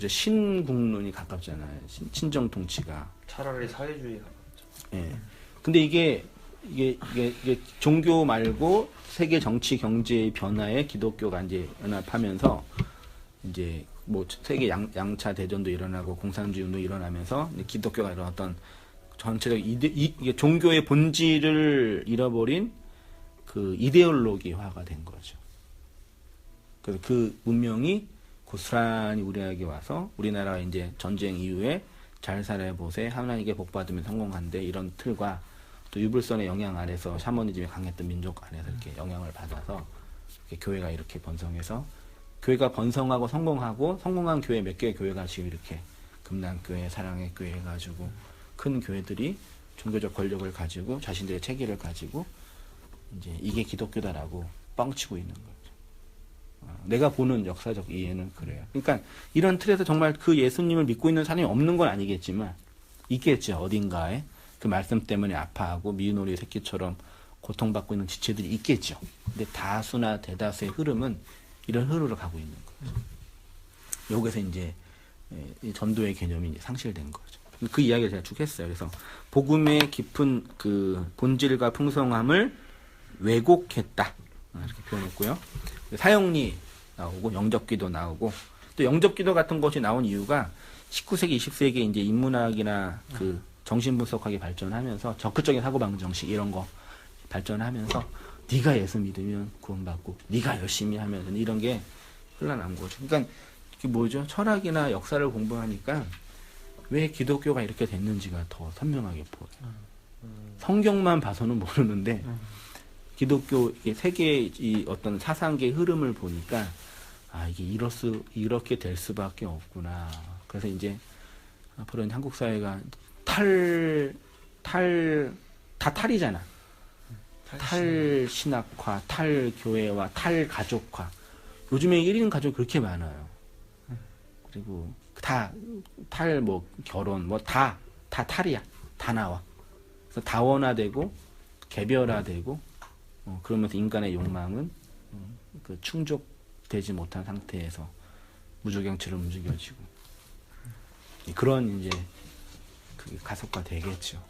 신국론이 가깝잖아요. 친정 통치가. 차라리 사회주의 가깝죠. 예. 근데 이게 종교 말고 세계 정치 경제의 변화에 기독교가 이제 연합하면서 이제 세계 양차 대전도 일어나고 공산주의 운동이 일어나면서 기독교가 이런 어떤 전체적 이게 종교의 본질을 잃어버린 그 이데올로기화가 된 거죠. 그래서 그 문명이 고스란히 우리에게 와서 우리나라가 이제 전쟁 이후에 잘 살아보세 하나님께 복받으면 성공한대 이런 틀과 또 유불선의 영향 아래서 샤머니즘이 강했던 민족 안에서 이렇게 영향을 받아서 이렇게 교회가 이렇게 번성해서 교회가 번성하고 성공한 교회 몇 개의 교회가 지금 이렇게 금난교회, 사랑의 교회 해가지고 큰 교회들이 종교적 권력을 가지고 자신들의 체계를 가지고 이제 이게 기독교다라고 뻥치고 있는 거죠. 내가 보는 역사적 이해는 그래요. 그러니까 이런 틀에서 정말 그 예수님을 믿고 있는 사람이 없는 건 아니겠지만 있겠죠. 어딘가에 그 말씀 때문에 아파하고 미운 오리 새끼처럼 고통받고 있는 지체들이 있겠죠. 근데 다수나 대다수의 흐름은 이런 흐름으로 가고 있는 거죠. 여기서 이제 이 전도의 개념이 이제 상실된 거죠. 그 이야기를 제가 쭉 했어요. 그래서 복음의 깊은 그 본질과 풍성함을 왜곡했다. 이렇게 표현했고요. 사형리 나오고 영접기도 나오고 또 영접기도 같은 것이 나온 이유가 19세기, 20세기 이제 인문학이나 그 정신분석학이 발전하면서 적극적인 사고방식 정식 이런 거 발전하면서 네가 예수 믿으면 구원받고 네가 열심히 하면 이런 게 흘러나온 거죠. 그러니까 이게 뭐죠? 철학이나 역사를 공부하니까 왜 기독교가 이렇게 됐는지가 더 선명하게 보여요. 성경만 봐서는 모르는데 기독교 세계의 이 어떤 사상계의 흐름을 보니까 아 이게 이렇게 될 수밖에 없구나. 그래서 이제 앞으로 한국 사회가 다 탈이잖아. 탈신학화, 탈교회화, 탈가족화. 요즘에 1인 가족 그렇게 많아요. 그리고 결혼 다 탈이야. 다 나와. 그래서 다원화되고 개별화되고 그러면서 인간의 욕망은 그 충족되지 못한 상태에서 무조경처럼 움직여지고 그런 이제 그게 가속화 되겠죠.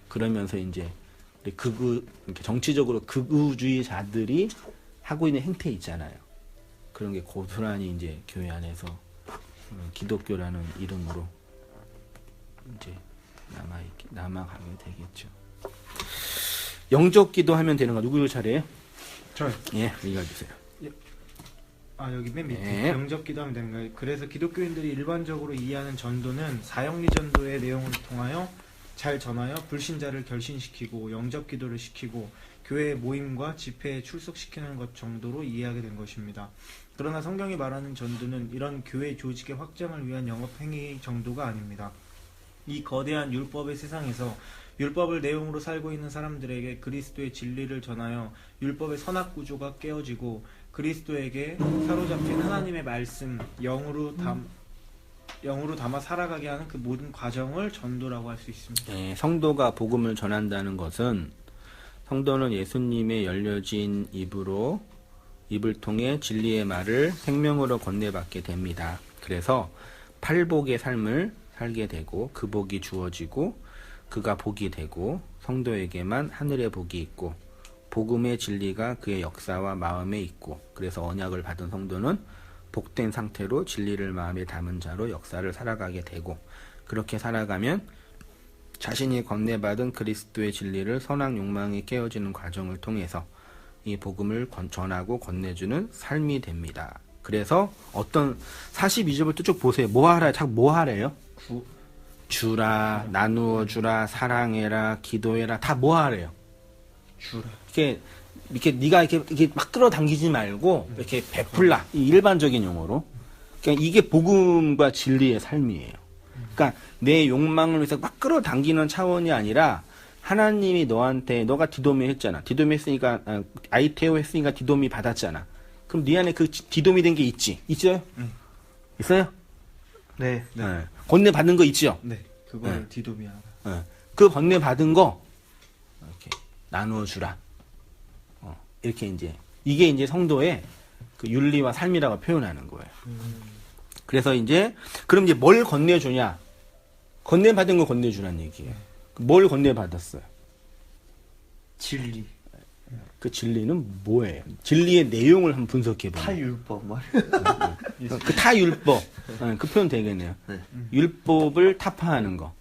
그러면서 이제 이렇게 정치적으로 극우주의자들이 하고 있는 행태 있잖아요. 그런 게 고스란히 이제 교회 안에서 기독교라는 이름으로 이제 남아가게 되겠죠. 영접기도 하면 되는 거 누구 차례예요? 저요. 예, 읽어주세요. 여기 맨 밑에 네. 영접기도 하면 되는 거예요. 그래서 기독교인들이 일반적으로 이해하는 전도는 사형리 전도의 내용을 통하여 잘 전하여 불신자를 결신시키고 영접기도를 시키고 교회 모임과 집회에 출석시키는 것 정도로 이해하게 된 것입니다. 그러나 성경이 말하는 전도는 이런 교회 조직의 확장을 위한 영업행위 정도가 아닙니다. 이 거대한 율법의 세상에서 율법을 내용으로 살고 있는 사람들에게 그리스도의 진리를 전하여 율법의 선악구조가 깨어지고 그리스도에게 사로잡힌 하나님의 말씀 영으로 담아 살아가게 하는 그 모든 과정을 전도라고 할 수 있습니다. 네, 성도가 복음을 전한다는 것은 성도는 예수님의 열려진 입을 통해 진리의 말을 생명으로 건네받게 됩니다. 그래서 팔복의 삶을 살게 되고 그 복이 주어지고 그가 복이 되고 성도에게만 하늘의 복이 있고 복음의 진리가 그의 역사와 마음에 있고 그래서 언약을 받은 성도는 복된 상태로 진리를 마음에 담은 자로 역사를 살아가게 되고 그렇게 살아가면 자신이 건네받은 그리스도의 진리를 선악 욕망이 깨어지는 과정을 통해서 이 복음을 전하고 건네주는 삶이 됩니다. 그래서 어떤 42절부터 쭉 보세요. 뭐 하래요? 주라, 나누어 주라, 사랑해라, 기도해라, 다 뭐 하래요? 주라. 이렇게 네가 이렇게 막 끌어당기지 말고 이렇게 베풀라. 이 일반적인 용어로. 그러니까 이게 복음과 진리의 삶이에요. 그러니까 내 욕망을 위해서 막 끌어당기는 차원이 아니라 하나님이 너한테 너가 디도미 했잖아. 디도미 했으니까 아이테오 했으니까 디도미 받았잖아. 그럼 네 안에 그 디도미 된 게 있지? 있어요? 있어요? 네. 네. 건네 받는 거 있지요? 네, 그걸 네. 디도미아. 네. 그 건네 받은 거 이렇게 나누어 주라. 이렇게 이게 이제 성도의 그 윤리와 삶이라고 표현하는 거예요. 그래서 그럼 뭘 건네주냐? 건네 받은 거 건네주란 얘기예요. 뭘 건네 받았어요? 진리. 그 진리는 뭐예요? 진리의 내용을 한번 분석해 보면. 탈율법 말. 그 타율법. 그 표현 되겠네요. 네. 율법을 타파하는 거.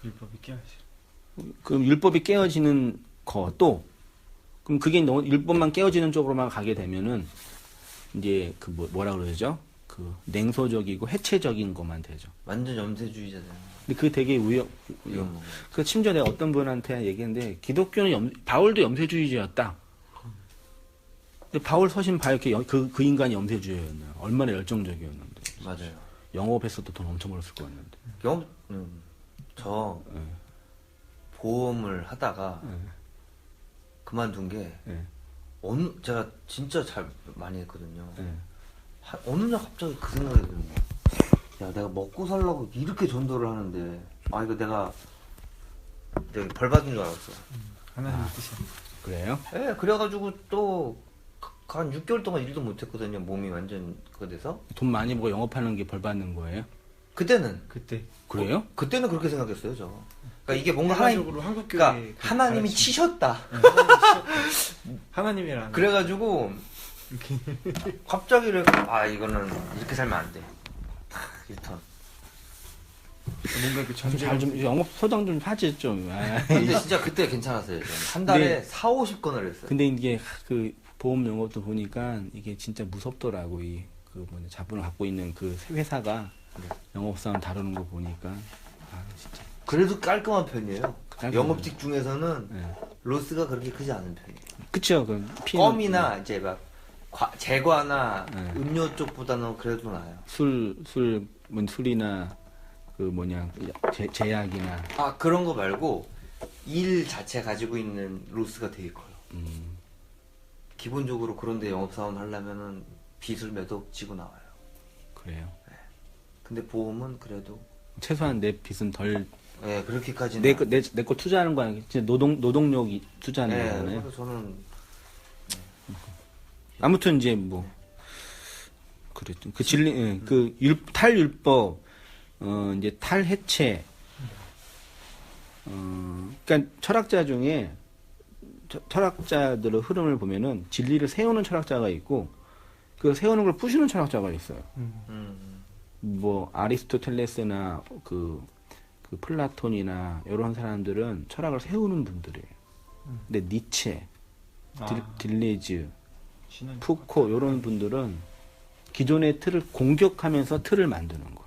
율법이 깨어지. 그럼 율법이 깨어지는 것도 그럼 그게 율법만 깨어지는 쪽으로만 가게 되면은 이제 그 뭐라 그러죠? 그 냉소적이고 해체적인 것만 되죠. 완전 염세주의자잖아요. 근데 그게 되게 그 심지어 내가 어떤 분한테 얘기했는데 기독교는 바울도 염세주의자였다. 근데 바울 서신 봐요. 그 인간이 염세주의였나요? 얼마나 열정적이었는데. 맞아요. 영업했어도 돈 엄청 벌었을 것 같는데. 저 보험을 하다가 그만둔 게 제가 진짜 잘 많이 했거든요. 어느 날 갑자기 그 생각이 드는 거야. 야, 내가 먹고 살려고 이렇게 전도를 하는데 이거 내가 벌 받은 줄 알았어. 하나님의 뜻이야. 그래요? 예, 그래가지고 또 한 6개월 동안 일도 못했거든요. 몸이 완전 그거 돼서. 돈 많이 벌고 영업하는 게 벌 받는 거예요? 그때는 그때 그래요? 그때는 그렇게 생각했어요, 저. 그러니까 이게 뭔가 하나님, 하나님으로 한국 교회 그러니까 하나님이 가르침. 치셨다. 하나님이라는 그래가지고 갑자기 이거는 이렇게 살면 안 돼. 유턴. 뭔가 그 전제 잘좀 영업 소장 좀 하지 좀. 근데 진짜 그때 괜찮았어요. 저는. 한 달에 4-50건을 했어요. 근데 이게 그 보험 영업도 보니까 이게 진짜 무섭더라고. 이 그 뭐냐 자본을 갖고 있는 그 회사가 영업사원 다루는 거 보니까 진짜. 그래도 깔끔한 편이에요. 깔끔해요. 영업직 중에서는 네. 로스가 그렇게 크지 않은 편이에요. 그쵸. 그 껌이나 이제 막 제과나 네. 음료 쪽보다는 그래도 나아요. 술이나 그 뭐냐 제약이나 그런 거 말고 일 자체 가지고 있는 로스가 되게 커요. 기본적으로 그런데 영업사원 하려면은 빚을 몇 억 지고 나와요. 그래요. 근데 보험은 그래도 최소한 내 빚은 덜. 그렇게까지는 내 거 투자하는 거 아니고 진짜 노동력이 투자하는 거잖아요. 그래서 저는 아무튼 이제 뭐 그랬죠. 그 진리 탈율법 이제 탈해체 그러니까 철학자 중에 철학자들의 흐름을 보면은 진리를 세우는 철학자가 있고 그 세우는 걸 부수는 철학자가 있어요. 뭐 아리스토텔레스나 그 플라톤이나 이런 사람들은 철학을 세우는 분들이에요. 근데 니체, 딜레즈, 신은 푸코 이런 분들은 기존의 틀을 공격하면서 틀을 만드는 거예요.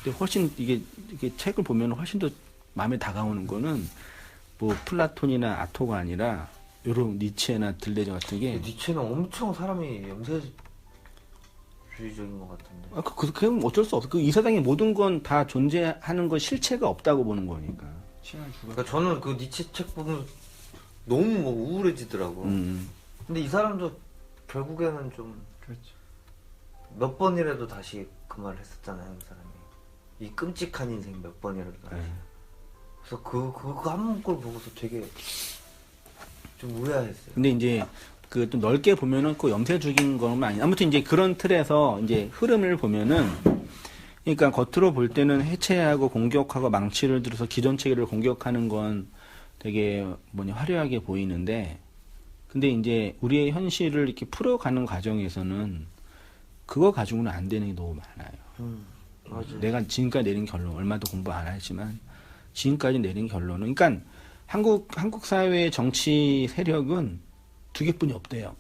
근데 훨씬 이게 책을 보면 훨씬 더 마음에 다가오는 거는 뭐 플라톤이나 아토가 아니라 이런 니체나 딜레즈 같은 게 니체는 엄청 사람이 영세주의적인 것 같은데. 그건 어쩔 수 없어. 이 세상의 모든 건 다 존재하는 건 실체가 없다고 보는 거니까. 신은 죽어. 그러니까 저는 그 니체 책 보면 너무 뭐 우울해지더라고. 근데 이 사람도 결국에는 좀 몇 그렇죠. 번이라도 다시 그 말을 했었잖아요, 그 사람이. 이 끔찍한 인생 몇 번이라도 다시. 네. 그래서 그 한 문구를 보고서 되게 좀 의아했어요. 근데 이제 그 좀 넓게 보면은 그 염세적인 것만 아니. 아무튼 이제 그런 틀에서 이제 흐름을 보면은 그러니까 겉으로 볼 때는 해체하고 공격하고 망치를 들어서 기존 체계를 공격하는 건 되게 화려하게 보이는데 근데 이제 우리의 현실을 이렇게 풀어가는 과정에서는 그거 가지고는 안 되는 게 너무 많아요. 맞아요. 내가 지금까지 내린 결론, 얼마도 공부 안 했지만 지금까지 내린 결론은, 그러니까 한국 사회의 정치 세력은 두 개뿐이 없대요.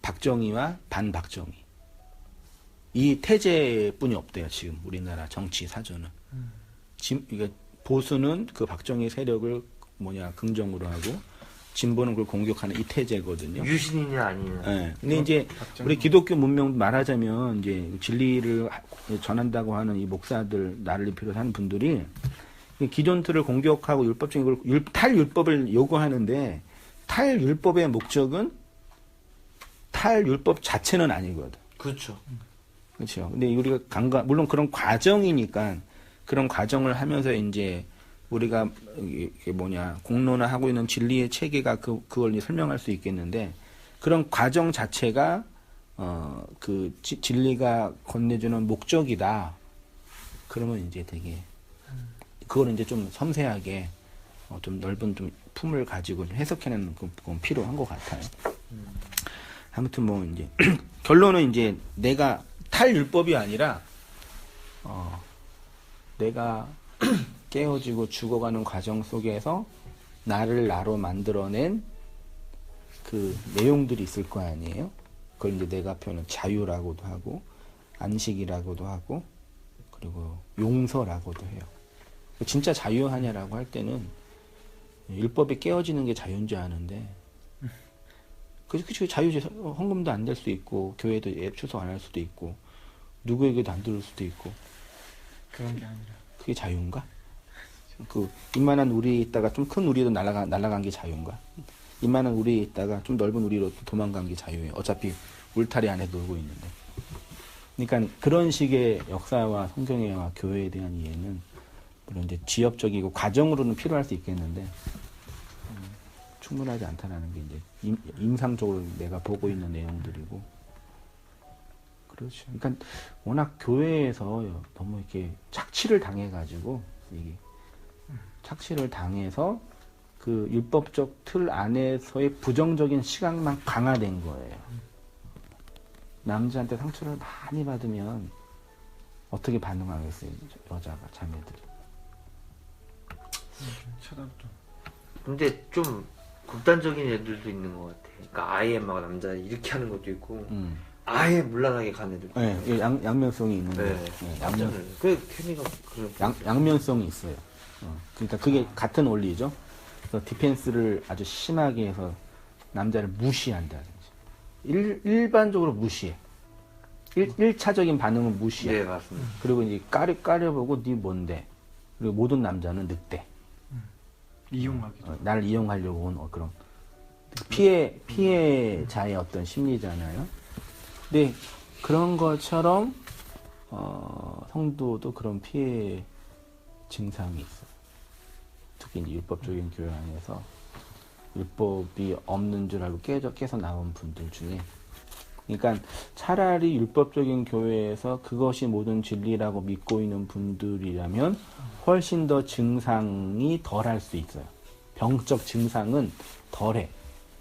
박정희와 반박정희. 이 태제뿐이 없대요. 지금 우리나라 정치 사전은. 지금 이게 보수는 그 박정희 세력을 긍정으로 하고 진보는 그걸 공격하는 이 태제거든요. 유신이냐 아니냐. 네. 근데 이제 우리 기독교 문명 말하자면 이제 진리를 전한다고 하는 이 목사들 나를 비롯한 분들이 기존 틀을 공격하고 율법적인 걸 탈율법을 요구하는데 탈율법의 목적은 탈율법 자체는 아니거든. 그렇죠. 그렇죠. 근데 우리가 물론 그런 과정이니까 그런 과정을 하면서 이제 우리가 이게 공론화하고 있는 진리의 체계가 그걸 설명할 수 있겠는데 그런 과정 자체가 그 진리가 건네주는 목적이다. 그러면 이제 되게 그거는 이제 좀 섬세하게 좀 넓은 좀 품을 가지고 해석해내는 건 필요한 것 같아요. 아무튼 이제 결론은 이제 내가 탈율법이 아니라 내가 깨어지고 죽어가는 과정 속에서 나를 나로 만들어낸 그 내용들이 있을 거 아니에요? 그걸 이제 내가 표현은 자유라고도 하고 안식이라고도 하고 그리고 용서라고도 해요. 진짜 자유하냐라고 할 때는 율법에 깨어지는 게 자유인 줄 아는데 그치 자유지 헌금도 안 될 수 있고 교회도 앱 추석 안 할 수도 있고 누구에게도 안 들을 수도 있고 그런 게 아니라 그게 자유인가? 이만한 우리에 있다가 좀 큰 우리로 날아간 게 자유인가? 이만한 우리에 있다가 좀 넓은 우리로 도망간 게 자유예요. 어차피 울타리 안에 놀고 있는데. 그러니까 그런 식의 역사와 성경과 교회에 대한 이해는 물론 이제 지엽적이고 과정으로는 필요할 수 있겠는데 충분하지 않다라는 게 이제 임상적으로 내가 보고 있는 내용들이고 그렇죠. 그러니까 워낙 교회에서 너무 이렇게 착취를 당해가지고 이게 착취를 당해서 그 율법적 틀 안에서의 부정적인 시각만 강화된 거예요. 남자한테 상처를 많이 받으면 어떻게 반응하겠어요, 여자가, 자매들이. 쳐다보죠. 근데 좀 극단적인 애들도 있는 것 같아. 그러니까 아예 막 남자 이렇게 하는 것도 있고 아예 물란하게 가는 애들도 있고. 네, 양면성이 있는 네. 거예요. 네, 그 케미가 그런. 양면성이 있어요. 그러니까 그게 같은 원리죠. 그래서 디펜스를 아주 심하게 해서 남자를 무시한다든지. 일반적으로 무시해. 1차적인 반응은 무시해. 네, 맞습니다. 그리고 이제 까려보고 네 뭔데. 그리고 모든 남자는 늑대. 이용하기도. 나를 이용하려고 온 그런 피해자의 어떤 심리잖아요. 근데 그런 것처럼 성도도 그런 피해 증상이 있어요. 특히 이제 율법적인 교회 안에서 율법이 없는 줄 알고 깨서 나온 분들 중에, 그러니까 차라리 율법적인 교회에서 그것이 모든 진리라고 믿고 있는 분들이라면 훨씬 더 증상이 덜할 수 있어요. 병적 증상은 덜해.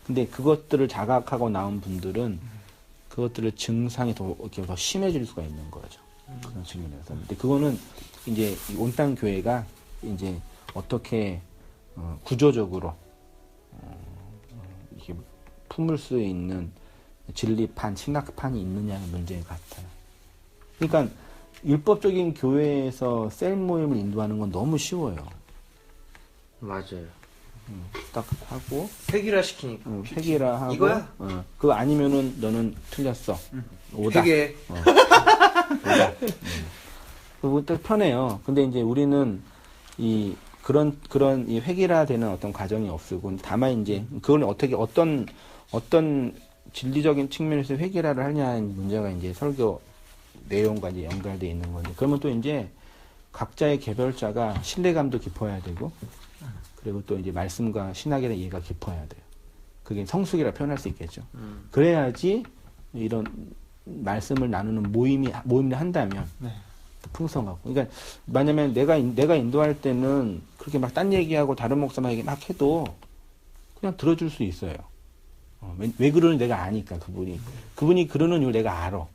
근데 그것들을 자각하고 나온 분들은 그것들의 증상이 이렇게 더 심해질 수가 있는 거죠. 그런 측면에서. 근데 그거는 이제 온땅 교회가 이제 어떻게 구조적으로 이렇게 품을 수 있는 진리판, 신학판이 있느냐의 문제 같아요. 그러니까 율법적인 교회에서 셀 모임을 인도하는 건 너무 쉬워요. 맞아요. 딱 하고 회기라 시키니까. 회개라 하고 이거야? 그거 아니면은 너는 틀렸어. 오다. 회계. 오다. 그거 딱 편해요. 근데 이제 우리는 이 그런 이 획일화되는 어떤 과정이 없고, 다만 이제 그걸 어떻게 어떤 진리적인 측면에서 획일화를 하냐는 문제가 이제 설교 내용과 이제 연결돼 있는 건데, 그러면 또 이제 각자의 개별자가 신뢰감도 깊어야 되고, 그리고 또 이제 말씀과 신학에 대한 이해가 깊어야 돼요. 그게 성숙이라 표현할 수 있겠죠. 그래야지 이런 말씀을 나누는 모임을 한다면 네. 풍성하고. 그러니까 만약에 내가 인도할 때는 그렇게 막 딴 얘기하고 다른 목사만 얘기 막 해도 그냥 들어줄 수 있어요. 왜 그러는지 내가 아니까. 그분이 그러는 이유를 내가 알아.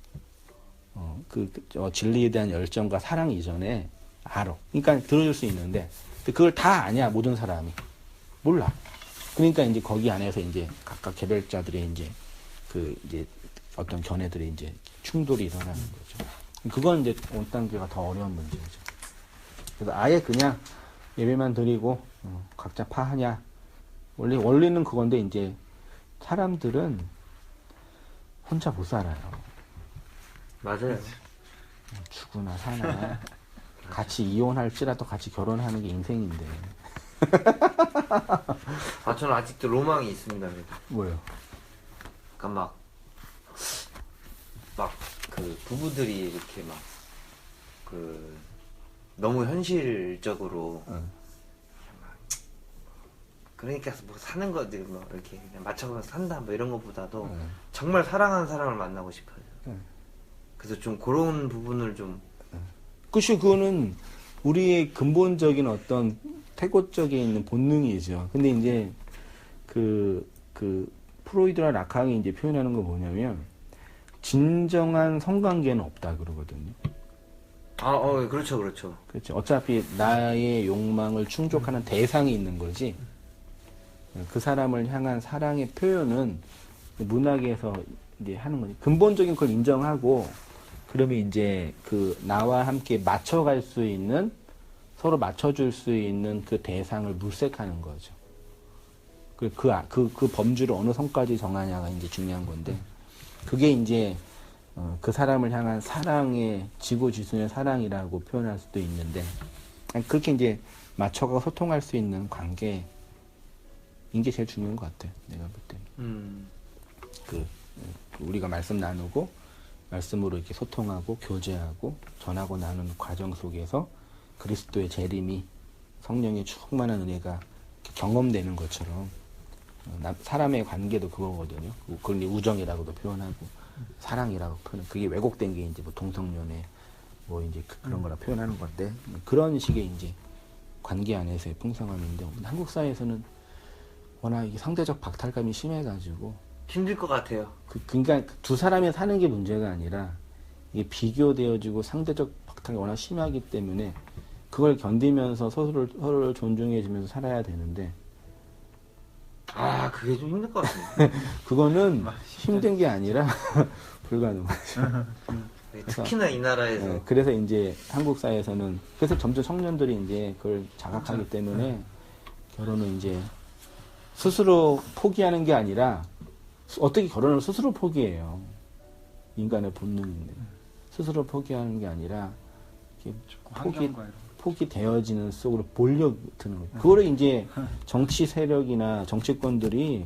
진리에 대한 열정과 사랑 이전에 알아. 그러니까 들어줄 수 있는데 그걸 다 아냐, 모든 사람이. 몰라. 그러니까 이제 거기 안에서 이제 각각 개별자들의 이제 어떤 견해들의 이제 충돌이 일어나는 거죠. 그건 이제 온땅교가 더 어려운 문제죠. 그래서 아예 그냥 예배만 드리고 각자 파하냐. 원리는 그건데 이제 사람들은 혼자 못 살아요. 맞아요. 죽으나 사나 같이 이혼할지라도 같이 결혼하는 게 인생인데. 저는 아직도 로망이 있습니다. 그래도. 뭐요? 그러니까 막 그 부부들이 이렇게 너무 현실적으로 그러니까 뭐 사는 것들 뭐 이렇게 그냥 맞춰가면서 산다 뭐 이런 것보다도 정말 사랑하는 사람을 만나고 싶어요. 그래서 좀 그런 부분을 좀. 그치, 그거는 우리의 근본적인 어떤 태고적에 있는 본능이죠. 근데 이제 그 프로이드나 라캉이 이제 표현하는 거 뭐냐면 진정한 성관계는 없다 그러거든요. 그렇죠. 그렇죠. 어차피 나의 욕망을 충족하는 대상이 있는 거지. 그 사람을 향한 사랑의 표현은 문학에서 이제 하는 거지. 근본적인 걸 인정하고, 그러면 이제 나와 함께 맞춰갈 수 있는, 서로 맞춰줄 수 있는 그 대상을 물색하는 거죠. 그 범주를 어느 선까지 정하냐가 이제 중요한 건데, 그게 이제 그 사람을 향한 사랑의 지고지순의 사랑이라고 표현할 수도 있는데, 그렇게 이제 맞춰가 소통할 수 있는 관계인 게 제일 중요한 것 같아요. 내가 볼 때는. 우리가 말씀 나누고 말씀으로 이렇게 소통하고 교제하고 전하고 나누는 과정 속에서 그리스도의 재림이, 성령의 충만한 은혜가 경험되는 것처럼 사람의 관계도 그거거든요. 그걸 우정이라고도 표현하고. 사랑이라고 표현. 그게 왜곡된 게 이제 뭐 동성연애 뭐 이제 그런 거라 표현하는 건데 그런 식의 이제 관계 안에서의 풍성함인데 한국 사회에서는 워낙 이게 상대적 박탈감이 심해가지고 힘들 것 같아요. 그러니까 두 사람이 사는 게 문제가 아니라 이게 비교되어지고 상대적 박탈이 워낙 심하기 때문에 그걸 견디면서 서로를 존중해주면서 살아야 되는데 그게 좀 힘들 것 같습니다. 그거는 힘든 게 아니라 불가능하죠. 특히나 이 나라에서. 네, 그래서 이제 한국 사회에서는 그래서 점점 청년들이 이제 그걸 자각하기 때문에 결혼을 이제 스스로 포기하는 게 아니라 어떻게 결혼을 스스로 포기해요? 인간의 본능인데 스스로 포기하는 게 아니라 이렇게 포기되어지는 속으로 몰려드는 거예요. 그거를 이제 정치 세력이나 정치권들이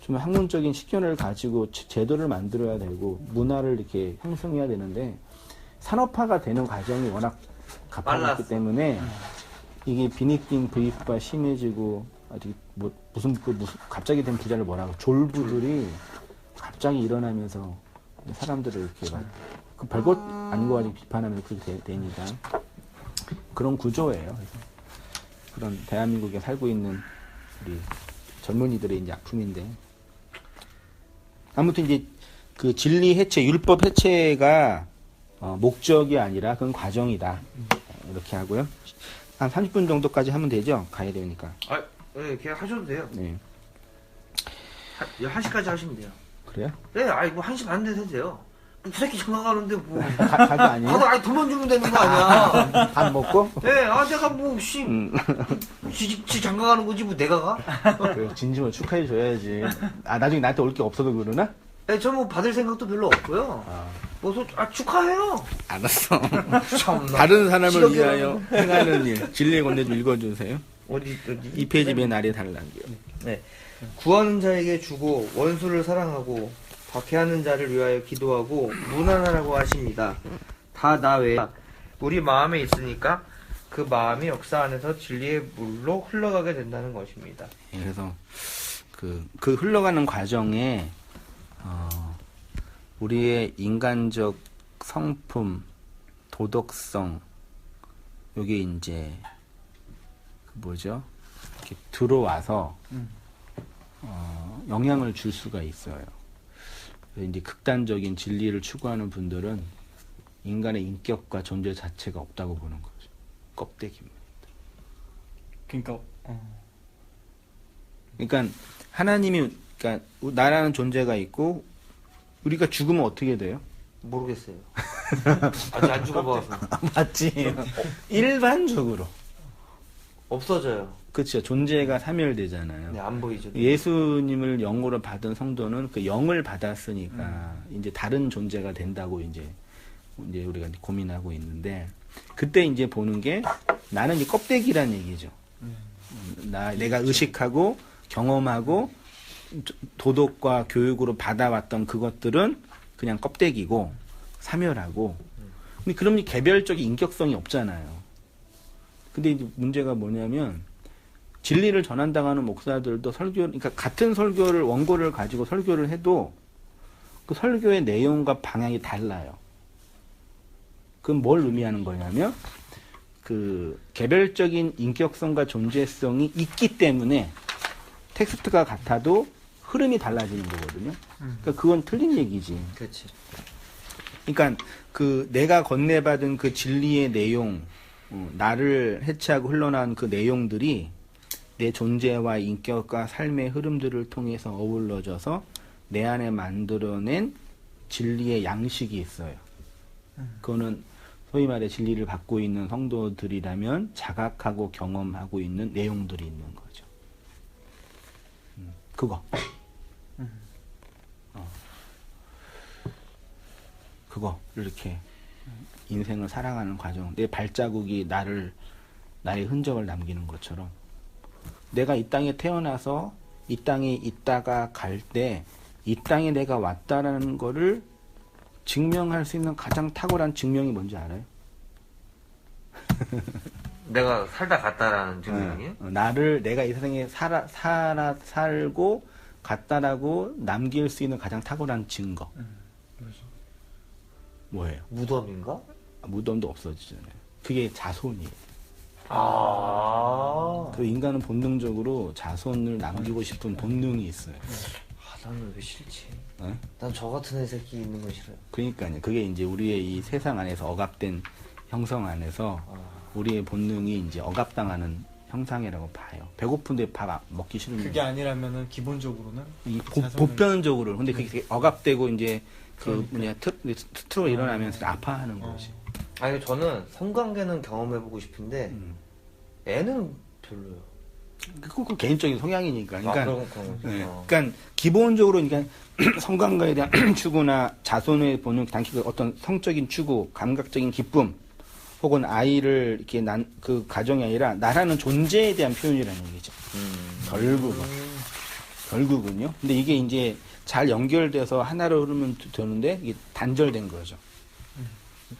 좀 학문적인 식견을 가지고 제도를 만들어야 되고 문화를 이렇게 형성해야 되는데 산업화가 되는 과정이 워낙 가파르기 때문에 이게 비니팅 부익부가 심해지고 아직 뭐 무슨 갑자기 된 부자를 뭐라고 졸부들이 갑자기 일어나면서 사람들을 이렇게 막 그 별것 아닌 거 가지고 비판하면서 그렇게 되니까 그런 구조예요. 그래서 그런 대한민국에 살고 있는 우리 젊은이들의 이제 아픔인데 아무튼 이제 그 진리 해체, 율법 해체가 목적이 아니라 그건 과정이다. 이렇게 하고요. 한 30분 정도까지 하면 되죠? 가야 되니까. 네, 그냥 하셔도 돼요. 네. 1시까지 하시면 돼요. 그래요? 네, 뭐 1시 반 돼도 되세요. 뭐 부새끼 장가 가는데 뭐. 가도 아니에요? 가도 돈만 주면 되는 거 아니야. 밥 먹고? 네, 내가 뭐, 지 장가 가는 거지, 뭐 내가 가? 그래, 진심으로 축하해 줘야지. 나중에 나한테 올 게 없어도 그러나? 네, 저 뭐 받을 생각도 별로 없고요. 축하해요. 알았어. 참나. 다른 사람을 지역에 위하여 행하는 일. 진리의 권대 좀 읽어주세요. 어디? 2페이지 맨 아래 달란게요. 네. 구하는 자에게 주고 원수를 사랑하고 박해하는 자를 위하여 기도하고 무난하라고 하십니다. 다 나 외에 우리 마음에 있으니까 그 마음이 역사 안에서 진리의 물로 흘러가게 된다는 것입니다. 그래서 그 흘러가는 과정에 우리의 인간적 성품, 도덕성 요게 이제 뭐죠? 이렇게 들어와서 영향을 줄 수가 있어요. 이제 극단적인 진리를 추구하는 분들은 인간의 인격과 존재 자체가 없다고 보는 거죠. 껍데기입니다. 그러니까 하나님이 그러니까 나라는 존재가 있고 우리가 죽으면 어떻게 돼요? 모르겠어요. 아직 안 죽어봐서. 맞지. 일반적으로 없어져요. 그렇죠. 존재가 사멸되잖아요. 네, 안 보이죠. 예수님을 영으로 받은 성도는 그 영을 받았으니까 이제 다른 존재가 된다고 이제 우리가 고민하고 있는데 그때 이제 보는 게 나는 이 껍데기란 얘기죠. 내가 의식하고 경험하고 도덕과 교육으로 받아왔던 그것들은 그냥 껍데기고 사멸하고 근데 그러면 개별적인 인격성이 없잖아요. 근데 이제 문제가 뭐냐면 진리를 전한다고 목사들도 그러니까 같은 설교를 원고를 가지고 설교를 해도 그 설교의 내용과 방향이 달라요. 그건 뭘 의미하는 거냐면 그 개별적인 인격성과 존재성이 있기 때문에 텍스트가 같아도 흐름이 달라지는 거거든요. 그러니까 그건 틀린 얘기지. 그렇지. 그러니까 그 내가 건네받은 그 진리의 내용, 나를 해체하고 흘러나온 그 내용들이 내 존재와 인격과 삶의 흐름들을 통해서 어우러져서 내 안에 만들어낸 진리의 양식이 있어요. 그거는 소위 말해 진리를 받고 있는 성도들이라면 자각하고 경험하고 있는 내용들이 있는 거죠. 그거. 그거 이렇게 인생을 살아가는 과정, 내 발자국이 나의 흔적을 남기는 것처럼 내가 이 땅에 태어나서 이 땅에 있다가 갈 때 이 땅에 내가 왔다라는 거를 증명할 수 있는 가장 탁월한 증명이 뭔지 알아요? 내가 살다 갔다라는 증명이에요? 내가 이 세상에 살고 갔다라고 남길 수 있는 가장 탁월한 증거. 뭐예요? 무덤인가? 무덤도 없어지잖아요. 그게 자손이에요. 그 인간은 본능적으로 자손을 남기고 싶은 본능이 있어요. 나는 왜 싫지? 어? 난 저 같은 애 새끼 있는 건 싫어요. 그러니까요. 그게 이제 우리의 이 세상 안에서 억압된 형성 안에서 우리의 본능이 이제 억압당하는 형상이라고 봐요. 배고픈데 밥 먹기 싫으면 그게 아니라면은 기본적으로는 이 자손을- 보편적으로 근데 그게 되게 억압되고 이제 그 그러니까. 뭐냐 스트로크 일어나면서 아파하는 거지. 아니 저는 성관계는 경험해보고 싶은데 음. 애는 별로요. 그 개인적인 성향이니까. 그러니까 그런 거. 네. 그러니까 기본적으로 그러니까 성관계에 대한 추구나 자손의 보는 단기 어떤 성적인 추구, 감각적인 기쁨, 혹은 아이를 이렇게 그 가정이 아니라 나라는 존재에 대한 표현이라는 얘기죠. 결국은요. 근데 이게 이제 잘 연결돼서 하나로 흐르면 되는데 이게 단절된 거죠.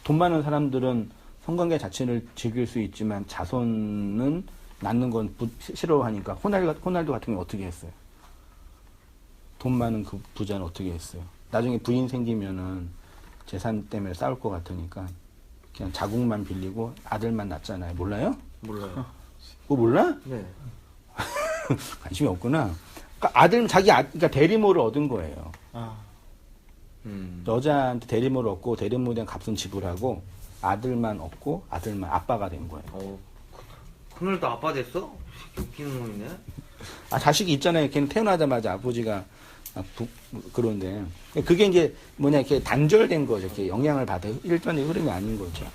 돈 많은 사람들은 성관계 자체를 즐길 수 있지만 자손은 낳는 건 싫어하니까 호날두 같은 건 어떻게 했어요? 돈 많은 그 부자는 어떻게 했어요? 나중에 부인 생기면은 재산 때문에 싸울 것 같으니까 그냥 자궁만 빌리고 아들만 낳잖아요. 몰라요? 몰라요. 그거 몰라? 네. 관심이 없구나. 그러니까 그러니까 대리모를 얻은 거예요. 여자한테 대리모를 얻고 대리모에 대한 값은 지불하고 아들만 얻고 아들만 아빠가 된 거예요. 그날도 아빠 됐어? 웃기는 놈이네. 자식이 있잖아요. 걔는 태어나자마자 아버지가 그런데 그게 이제 뭐냐 이렇게 단절된 거죠. 이렇게 영향을 받아 일반의 흐름이 아닌 거죠.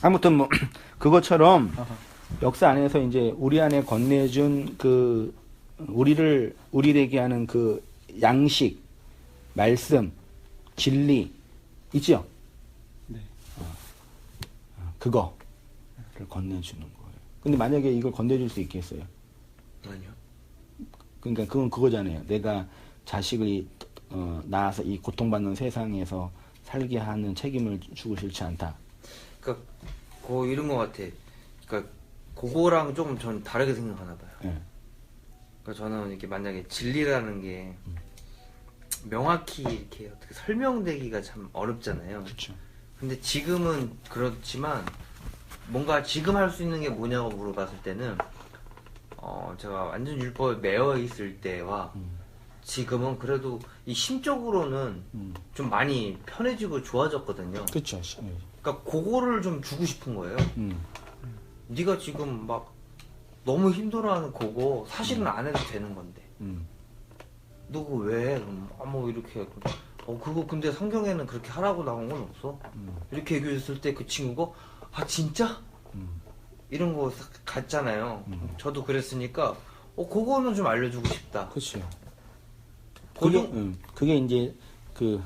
아무튼 뭐 그것처럼 역사 안에서 이제 우리 안에 건네준 그 우리에게 하는 그 양식, 말씀, 진리 있죠? 네. 그거를 건네주는 거예요. 근데 만약에 이걸 건네줄 수 있겠어요? 아니요. 그러니까 그건 그거잖아요. 내가 자식을 낳아서 이 고통받는 세상에서 살게 하는 책임을 주고 싫지 않다. 그러니까 이런 것 같아. 그러니까 그거랑 조금 전 다르게 생각하나 봐요. 예. 그러니까 저는 이렇게 만약에 진리라는 게 명확히 이렇게 어떻게 설명되기가 참 어렵잖아요. 그렇죠. 근데 지금은 그렇지만 뭔가 지금 할 수 있는 게 뭐냐고 물어봤을 때는 제가 완전 율법에 매여 있을 때와 지금은 그래도 이 심적으로는 좀 많이 편해지고 좋아졌거든요. 그렇죠. 그러니까 그거를 좀 주고 싶은 거예요. 네가 지금 막 너무 힘들어하는 그거 사실은 안 해도 되는 건데 너 그거 왜? 뭐 이렇게 그거 근데 성경에는 그렇게 하라고 나온 건 없어. 이렇게 얘기했을 때 그 친구가 진짜? 이런 거 같잖아요. 저도 그랬으니까 그거는 좀 알려주고 싶다. 그렇죠. 그게 그게 이제 그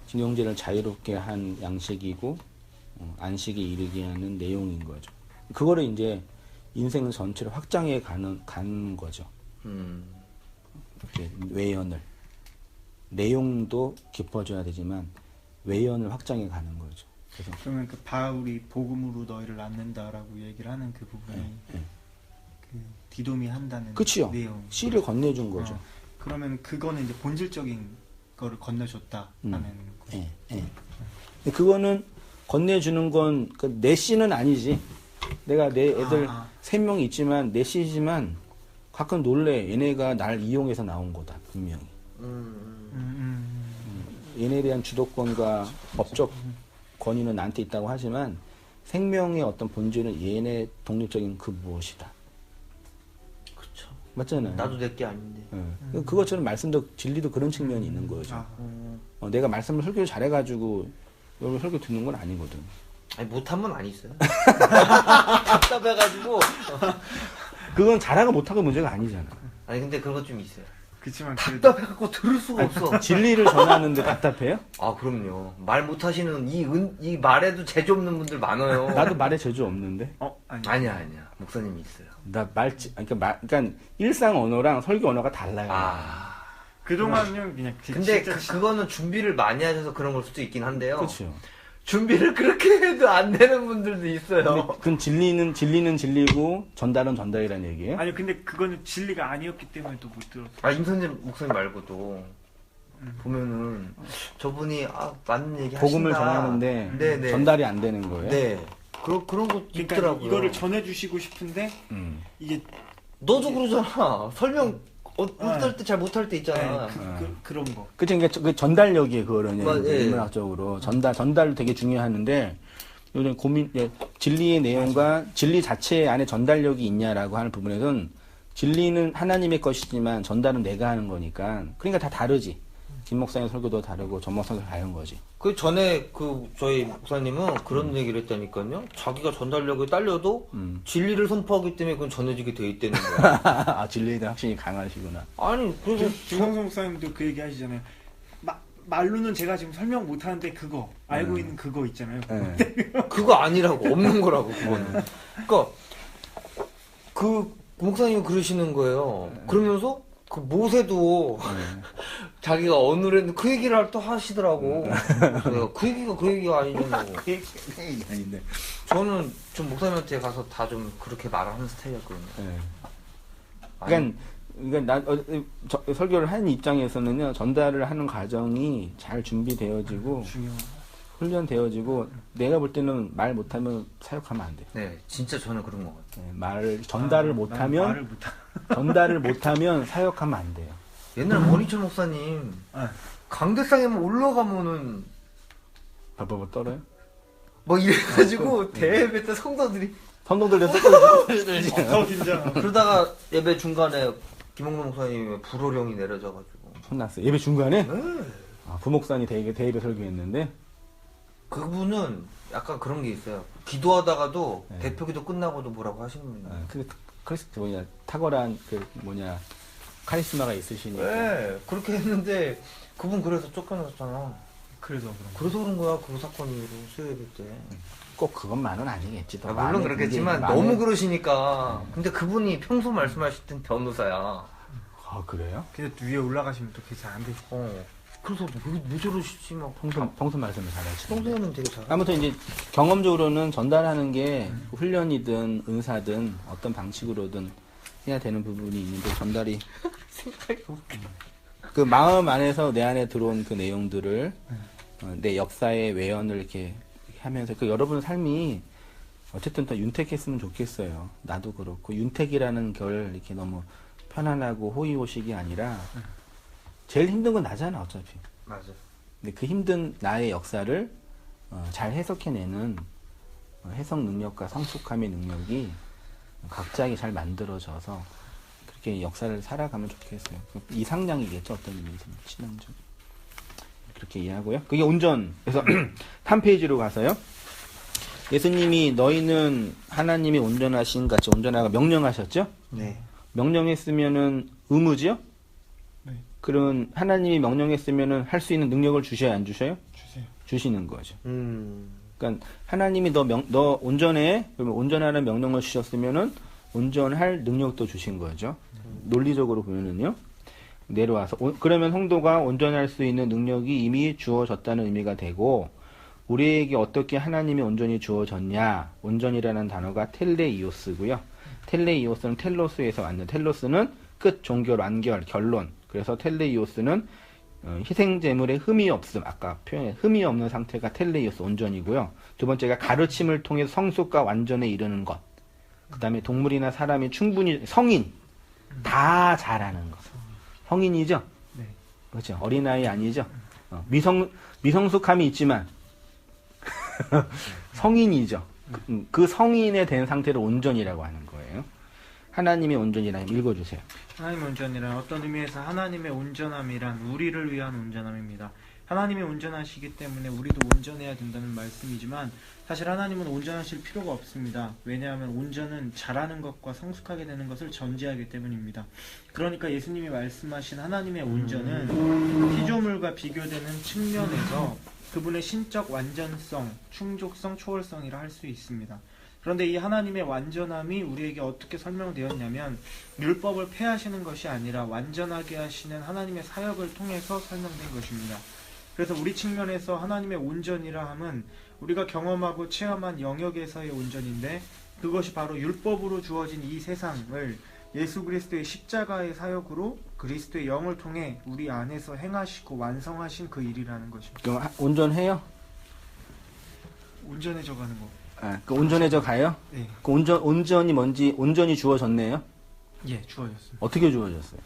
진영제를 자유롭게 한 양식이고 안식에 이르게 하는 내용인 거죠. 그거를 이제 인생 전체를 확장해 가는 거죠. 이렇게 외연을 내용도 깊어져야 되지만 외연을 확장해 가는 거죠. 그래서 그러면 그 바울이 복음으로 너희를 낳는다라고 얘기를 하는 그 부분이 그 디도미 한다는 그치요. 내용. 씨를 건네준 거죠. 그러면 그거는 이제 본질적인 거를 건네줬다라는 거죠. 예, 예. 근데 그거는 건네주는 건 내 씨는 아니지. 내가 내 애들 3명 있지만 내 씨지만 가끔 놀래. 얘네가 날 이용해서 나온 거다 분명히. 얘네에 대한 주도권과 법적 권위는 나한테 있다고 하지만 생명의 어떤 본질은 얘네 독립적인 그 무엇이다. 그렇죠. 맞잖아요. 나도 내 게 아닌데. 그것처럼 말씀도 진리도 그런 측면이 있는 거죠. 내가 말씀을 설교를 잘해가지고 여러분 설교 듣는 건 아니거든. 아니 못하면 안 있어요. 답답해가지고. 그건 잘하고 못하고 문제가 아니잖아. 아니 근데 그런 거 좀 있어요. 그렇지만 답답해갖고 들을 수가 없어. 진리를 전하는데 답답해요? 그럼요. 말 못하시는 이 말에도 재주 없는 분들 많아요. 나도 말에 재주 없는데. 아니야. 목사님이 있어요. 그러니까 일상 언어랑 설교 언어가 달라요. 그동안은 그냥 근데 그거는 준비를 많이 하셔서 그런 걸 수도 있긴 한데요. 그렇죠. 준비를 그렇게 해도 안 되는 분들도 있어요. 그건 진리는 진리고 전달은 전달이라는 얘기예요? 아니 근데 그거는 진리가 아니었기 때문에 또 못 들었어. 임선재 목사님 말고도 보면은 저분이 맞는 얘기 복음을 하신다. 전하는데 네네. 전달이 안 되는 거예요. 네. 그런 거 그러니까 있더라고요. 이거를 전해주시고 싶은데 이게 너도 그러잖아. 설명 못할 때 잘 못할 때 있잖아. 그런 거. 그치, 그러니까 그 전달력이 그거는 예. 인문학적으로 전달 되게 중요하는데 요즘 진리의 내용과 진리 자체 안에 전달력이 있냐라고 하는 부분에서는 진리는 하나님의 것이지만 전달은 내가 하는 거니까 그러니까 다 다르지. 김 목사님 설교도 다르고 전 목사님 설교도 다른 거지. 그 전에 저희 목사님은 그런 얘기를 했다니까요. 자기가 전달력이 딸려도 진리를 선포하기 때문에 그건 전해지게 돼 있다는 거야. 아, 진리에 대한 확신이 강하시구나. 아니 그래서 김광석 목사님도 그 얘기 하시잖아요. 말로는 제가 지금 설명 못 하는데 그거 알고 있는 그거 있잖아요. 그거 아니라고 없는 거라고 그거는. 그러니까 그 목사님이 그러시는 거예요. 그러면서 그 모세도 자기가 언어를 그 얘기를 또 하시더라고. 내가 그 얘기가 아니냐고. 그 얘기 아닌데. 저는 좀 목사님한테 가서 다 좀 그렇게 말하는 스타일이었거든요. 그러니까 설교를 하는 입장에서는요, 전달을 하는 과정이 잘 준비되어지고 훈련되어지고 내가 볼 때는 말 못하면 사역하면 안 돼. 네, 진짜 저는 그런 것 같아요. 전달을 못하면 전달을 못하면 사역하면 안 돼요. 옛날 원희철 목사님 강대상에만 올라가면은 벌벌 떨어요? 뭐 이래가지고 대예배 때 성도들이 선동들도 더 긴장. 그러다가 예배 중간에 김홍근 목사님의 불호령이 내려져가지고 혼났어요. 예배 중간에? 네. 부목사님 대예배 설교했는데 그분은 약간 그런 게 있어요. 기도하다가도 네. 대표기도 끝나고도 뭐라고 하시는 분이에요. 탁월한 카리스마가 있으시니까. 네, 그렇게 했는데 그분 그래서 쫓겨났잖아. 그래서 그런 거야 그 사건 이후로 수요예배 때. 꼭 그것만은 아니겠지. 또 물론 그렇겠지만 너무 그러시니까. 근데 그분이 평소 말씀하실 땐 변호사야. 아, 그래요? 근데 위에 올라가시면 또 그게 잘 안 되죠. 그래서 왜 저러시지 막. 평소 말씀을 잘하시죠. 평소에는 되게 잘. 아무튼 이제 경험적으로는 전달하는 게 훈련이든 은사든 어떤 방식으로든 해야 되는 부분이 있는데 전달이 생각이 웃겨. 그 마음 안에서 내 안에 들어온 그 내용들을 내 역사의 외연을 이렇게 하면서 여러분 삶이 어쨌든 더 윤택했으면 좋겠어요. 나도 그렇고 윤택이라는 결 이렇게 너무 편안하고 호의호식이 아니라 제일 힘든 건 나잖아 어차피. 맞아. 근데 그 힘든 나의 역사를 잘 해석해내는 해석 능력과 성숙함의 능력이 각자에게 잘 만들어져서 그렇게 역사를 살아가면 좋겠어요. 이상량이겠죠 어떤 의미에서는 신앙적. 그렇게 이해하고요. 그게 온전. 그래서 3페이지로 가서요. 예수님이 너희는 하나님이 온전하신 같이 온전하고 명령하셨죠? 네. 명령했으면은 의무지요? 네. 그러면 하나님이 명령했으면은 할 수 있는 능력을 주셔야 안 주셔요? 주세요. 주시는 거죠. 그러니까 하나님이 너 온전해. 그러면 온전하는 명령을 주셨으면은 온전할 능력도 주신 거죠. 논리적으로 보면은요. 내려와서 그러면 성도가 온전할 수 있는 능력이 이미 주어졌다는 의미가 되고 우리에게 어떻게 하나님이 온전히 주어졌냐. 온전이라는 단어가 텔레이오스고요. 텔레이오스는 텔로스에서 왔는 텔로스는 끝, 종결, 완결, 결론. 그래서 텔레이오스는 희생제물에 흠이 없음. 아까 표현에 흠이 없는 상태가 텔레이오스 온전이고요. 두 번째가 가르침을 통해 성숙과 완전에 이르는 것. 그 다음에 동물이나 사람이 충분히 성인 다 잘하는 것. 성인이죠? 네. 그렇죠. 어린아이 아니죠? 미성숙함이 있지만 성인이죠. 그 성인에 된 상태를 온전이라고 하는 거예요. 하나님의 온전이라는 읽어주세요. 하나님의 온전이란 어떤 의미에서 하나님의 온전함이란 우리를 위한 온전함입니다. 하나님이 온전하시기 때문에 우리도 온전해야 된다는 말씀이지만 사실 하나님은 온전하실 필요가 없습니다. 왜냐하면 온전은 잘하는 것과 성숙하게 되는 것을 전제하기 때문입니다. 그러니까 예수님이 말씀하신 하나님의 온전은 피조물과 비교되는 측면에서 그분의 신적 완전성, 충족성, 초월성이라 할 수 있습니다. 그런데 이 하나님의 완전함이 우리에게 어떻게 설명되었냐면 율법을 폐하시는 것이 아니라 완전하게 하시는 하나님의 사역을 통해서 설명된 것입니다. 그래서 우리 측면에서 하나님의 온전이라 함은 우리가 경험하고 체험한 영역에서의 온전인데 그것이 바로 율법으로 주어진 이 세상을 예수 그리스도의 십자가의 사역으로 그리스도의 영을 통해 우리 안에서 행하시고 완성하신 그 일이라는 것입니다. 그럼 온전해요? 온전해져 가는 거. 그 온전해져 가요? 네. 그 온전이 뭔지 온전히 주어졌네요? 예, 주어졌습니다. 어떻게 주어졌어요?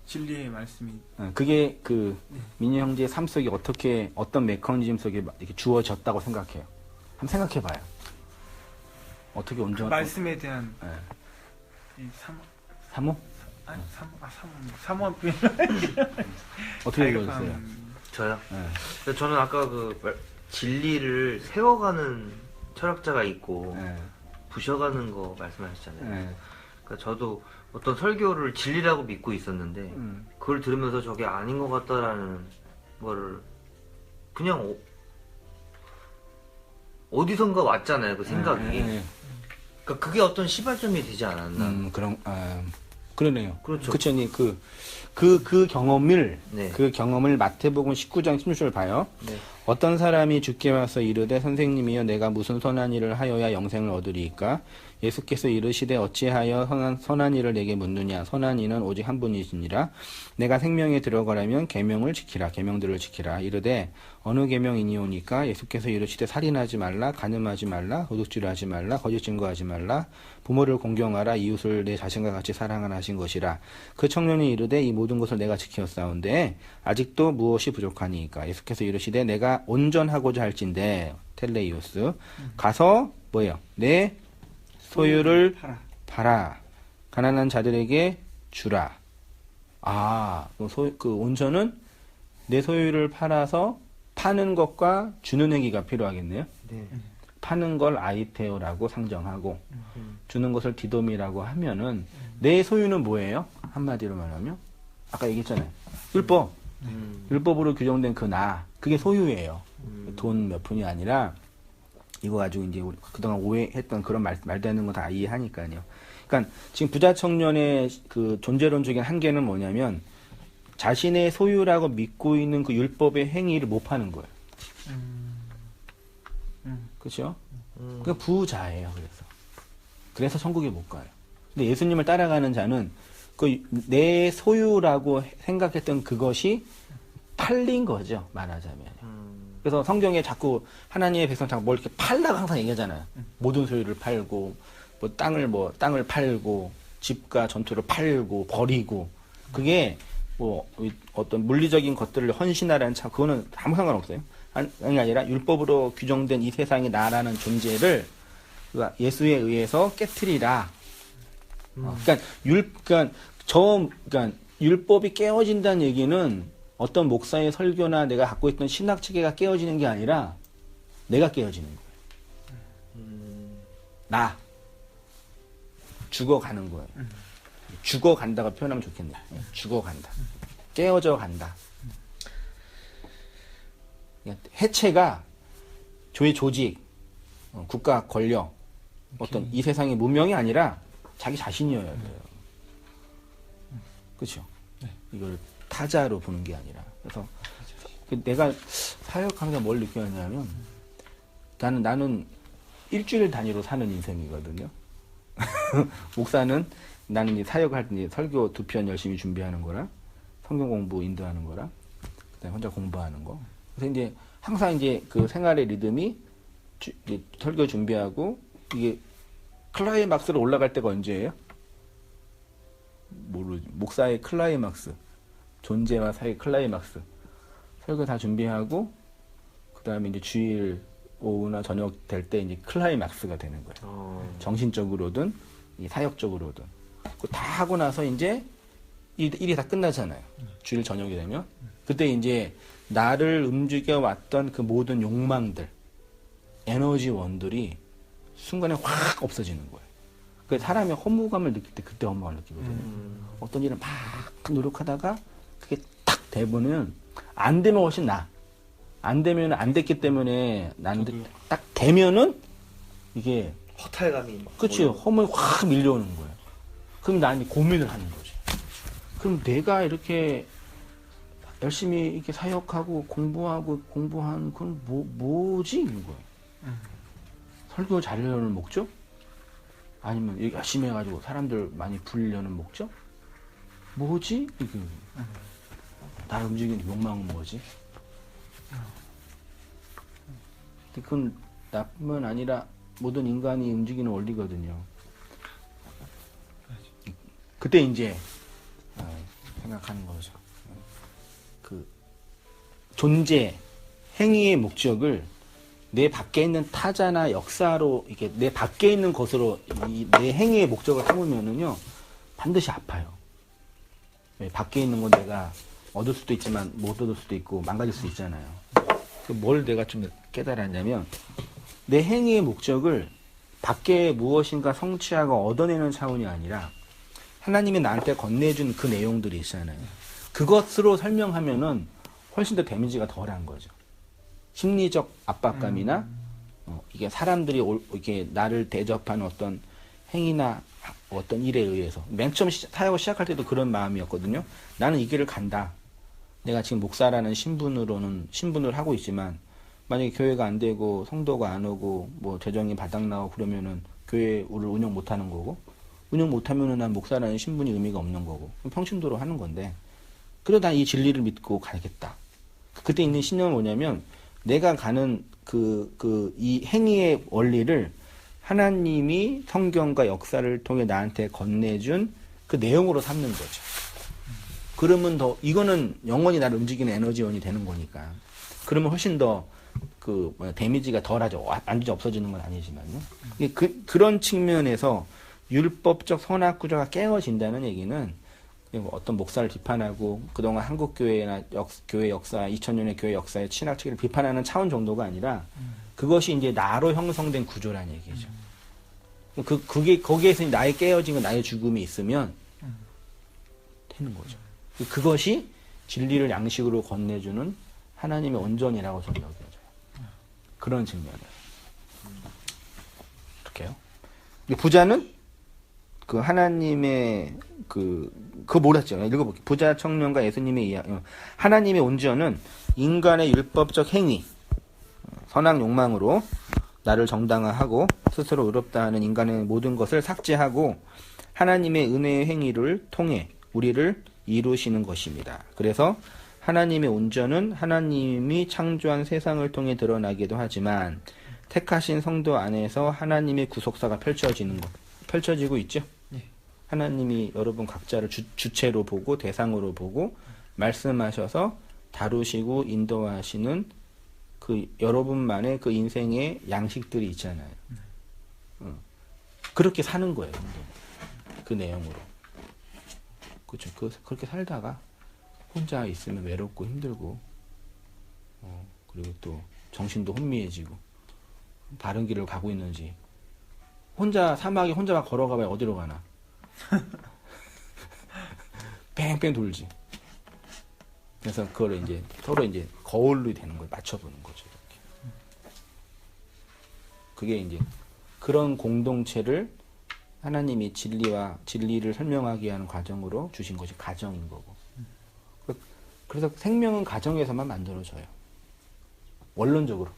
진리의 말씀이. 그게 그 네. 민희 형제의 삶 속에 어떻게 어떤 메커니즘 속에 이렇게 주어졌다고 생각해요? 한번 생각해봐요. 어떻게 온전? 말씀에 대한 예. 이 사모? 아니 사모한 표현. 어떻게 자기가 주어졌어요? 저요? 예. 근데 저는 아까 진리를 세워가는 철학자가 있고 예. 부셔가는 거 말씀하셨잖아요. 예. 그러니까 저도 어떤 설교를 진리라고 믿고 있었는데 그걸 들으면서 저게 아닌 것 같다라는 거를 그냥 어디선가 왔잖아요, 그 생각이. 예. 그러니까 그게 어떤 시발점이 되지 않았나. 그러네요. 그렇죠. 그쵸. 그 경험을, 네. 그 경험을 마태복음 19장 16절 봐요. 네. 어떤 사람이 주께 와서 이르되 선생님이여 내가 무슨 선한 일을 하여야 영생을 얻으리이까? 예수께서 이르시되 어찌하여 선한 일을 내게 묻느냐? 선한 이는 오직 한 분이시니라. 내가 생명에 들어가려면 계명을 지키라. 계명들을 지키라. 이르되 어느 계명이니오니까? 예수께서 이르시되 살인하지 말라, 간음하지 말라, 도둑질하지 말라, 거짓 증거하지 말라, 부모를 공경하라, 이웃을 내 자신과 같이 사랑하라 하신 것이라. 그 청년이 이르되 이 모든 것을 내가 지켰사온데 아직도 무엇이 부족하니까? 예수께서 이르시되 내가 온전하고자 할진대 텔레이오스 가서 뭐예요? 내 소유를 팔아 가난한 자들에게 주라. 그 온전은 내 소유를 팔아서 파는 것과 주는 행위가 필요하겠네요. 네. 파는 걸 아이테오라고 상정하고 주는 것을 디돔이라고 하면은 내 소유는 뭐예요? 한마디로 말하면 아까 얘기했잖아요. 율법. 율법으로 규정된 그게 소유예요. 돈 몇 푼이 아니라 이거 가지고 이제 우리 그동안 오해했던 그런 말되는 거 다 이해하니까요. 그러니까 지금 부자 청년의 그 존재론적인 한계는 뭐냐면 자신의 소유라고 믿고 있는 그 율법의 행위를 못 파는 거예요. 그렇죠? 그 부자예요. 그래서 천국에 못 가요. 근데 예수님을 따라가는 자는 그 내 소유라고 생각했던 그것이 팔린 거죠. 말하자면. 그래서 성경에 자꾸 하나님의 백성 자꾸 뭘 이렇게 팔라고 항상 얘기하잖아요. 모든 소유를 팔고 땅을 팔고 집과 전투를 팔고 버리고 그게 뭐 어떤 물리적인 것들을 헌신하라는 참 그거는 아무 상관없어요. 아니 아니라 율법으로 규정된 이 세상의 나라는 존재를 예수에 의해서 깨트리라. 그러니까 율법이 깨어진다는 얘기는 어떤 목사의 설교나 내가 갖고 있던 신학 체계가 깨어지는 게 아니라 내가 깨어지는 거예요. 나 죽어가는 거예요. 죽어간다가 표현하면 좋겠네요. 죽어간다. 깨어져 간다. 해체가 조직, 국가 권력, 어떤 이 세상의 문명이 아니라 자기 자신이어야 돼요. 그렇죠? 이걸 타자로 보는 게 아니라. 그래서 내가 사역하면서 뭘 느꼈냐면 나는 일주일 단위로 사는 인생이거든요. 목사는 나는 이 사역할 때 설교 2편 열심히 준비하는 거라 성경 공부 인도하는 거라 그다음에 혼자 공부하는 거. 그래서 이제 항상 이제 그 생활의 리듬이 이제 설교 준비하고 이게 클라이막스로 올라갈 때가 언제예요? 모르지. 목사의 클라이막스. 존재와 사역의 클라이막스. 설교 다 준비하고 그 다음에 이제 주일 오후나 저녁 될 때 이제 클라이막스가 되는 거예요. 정신적으로든 사역적으로든. 다 하고 나서 이제 일이 다 끝나잖아요. 주일 저녁이 되면. 그때 이제 나를 움직여 왔던 그 모든 욕망들, 에너지원들이 순간에 확 없어지는 거예요. 그 사람이 허무감을 느낄 때 그때 허무감을 느끼거든요. 어떤 일을 막 노력하다가 그게 딱 되면은 안 되면 훨씬 나아. 안 되면 안 됐기 때문에 나는 딱 되면은 이게 허탈감이 그치 허무에 확 밀려오는 거예요. 그럼 나는 고민을 하는 거지. 그럼 내가 이렇게 열심히 이렇게 사역하고 공부한 그건 뭐지 이런 거예요. 설교 자료를 목적? 아니면 이렇게 열심히 해가지고 사람들 많이 부리려는 목적? 뭐지? 이게 나를 움직이는 욕망은 뭐지? 근데 그건 나뿐만 아니라 모든 인간이 움직이는 원리거든요. 그때 이제 생각하는 거죠. 그 존재, 행위의 목적을 내 밖에 있는 타자나 역사로 이게 내 밖에 있는 것으로 내 행위의 목적을 삼으면은요 반드시 아파요. 밖에 있는 건 내가 얻을 수도 있지만 못 얻을 수도 있고 망가질 수 있잖아요. 뭘 내가 좀 깨달았냐면 내 행위의 목적을 밖에 무엇인가 성취하고 얻어내는 차원이 아니라 하나님이 나한테 건네준 그 내용들이 있잖아요. 그것으로 설명하면은 훨씬 더 데미지가 덜한 거죠. 심리적 압박감이나 이게 사람들이 이게 나를 대접하는 어떤 행위나 어떤 일에 의해서 맨 처음 사역을 시작할 때도 그런 마음이었거든요. 나는 이 길을 간다. 내가 지금 목사라는 신분을 하고 있지만 만약에 교회가 안 되고 성도가 안 오고 뭐 재정이 바닥나고 그러면은 교회를 운영 못 하는 거고 운영 못 하면은 난 목사라는 신분이 의미가 없는 거고 평신도로 하는 건데 그래도 난 이 진리를 믿고 가야겠다. 그때 있는 신념은 뭐냐면 내가 가는 이 행위의 원리를 하나님이 성경과 역사를 통해 나한테 건네준 그 내용으로 삼는 거죠. 그러면 이거는 영원히 나를 움직이는 에너지원이 되는 거니까. 그러면 훨씬 더 데미지가 덜하죠. 완전히 없어지는 건 아니지만요. 그런 측면에서 율법적 선악구조가 깨어진다는 얘기는 어떤 목사를 비판하고 그동안 한국교회나 교회 역사, 2000년의 교회 역사의 신학체계를 비판하는 차원 정도가 아니라 그것이 이제 나로 형성된 구조란 얘기죠. 거기에서 나의 깨어진 건 나의 죽음이 있으면 되는 거죠. 그것이 진리를 양식으로 건네주는 하나님의 온전이라고 저는 여겨져요. 그런 측면에서. 이렇게요. 부자는 그 하나님의 그거 몰랐죠. 읽어볼게요. 부자 청년과 예수님의 이야기. 하나님의 온전은 인간의 율법적 행위, 선악 욕망으로 나를 정당화하고 스스로 의롭다 하는 인간의 모든 것을 삭제하고 하나님의 은혜의 행위를 통해 우리를 이루시는 것입니다. 그래서 하나님의 온전은 하나님이 창조한 세상을 통해 드러나기도 하지만 택하신 성도 안에서 하나님의 구속사가 펼쳐지고 있죠. 네. 하나님이 여러분 각자를 주체로 보고 대상으로 보고 말씀하셔서 다루시고 인도하시는 그 여러분만의 그 인생의 양식들이 있잖아요. 그렇게 사는 거예요. 그 내용으로. 그렇죠. 그렇게 살다가 혼자 있으면 외롭고 힘들고 그리고 또 정신도 혼미해지고 다른 길을 가고 있는지 사막에 혼자 막 걸어가봐야 어디로 가나. 뺑뺑 돌지. 그래서 그걸 이제 서로 이제 거울로 되는 걸 맞춰보는 거죠. 이렇게. 그게 이제 그런 공동체를 하나님이 진리를 설명하게 하는 과정으로 주신 것이 가정인 거고. 그래서 생명은 가정에서만 만들어져요. 원론적으로.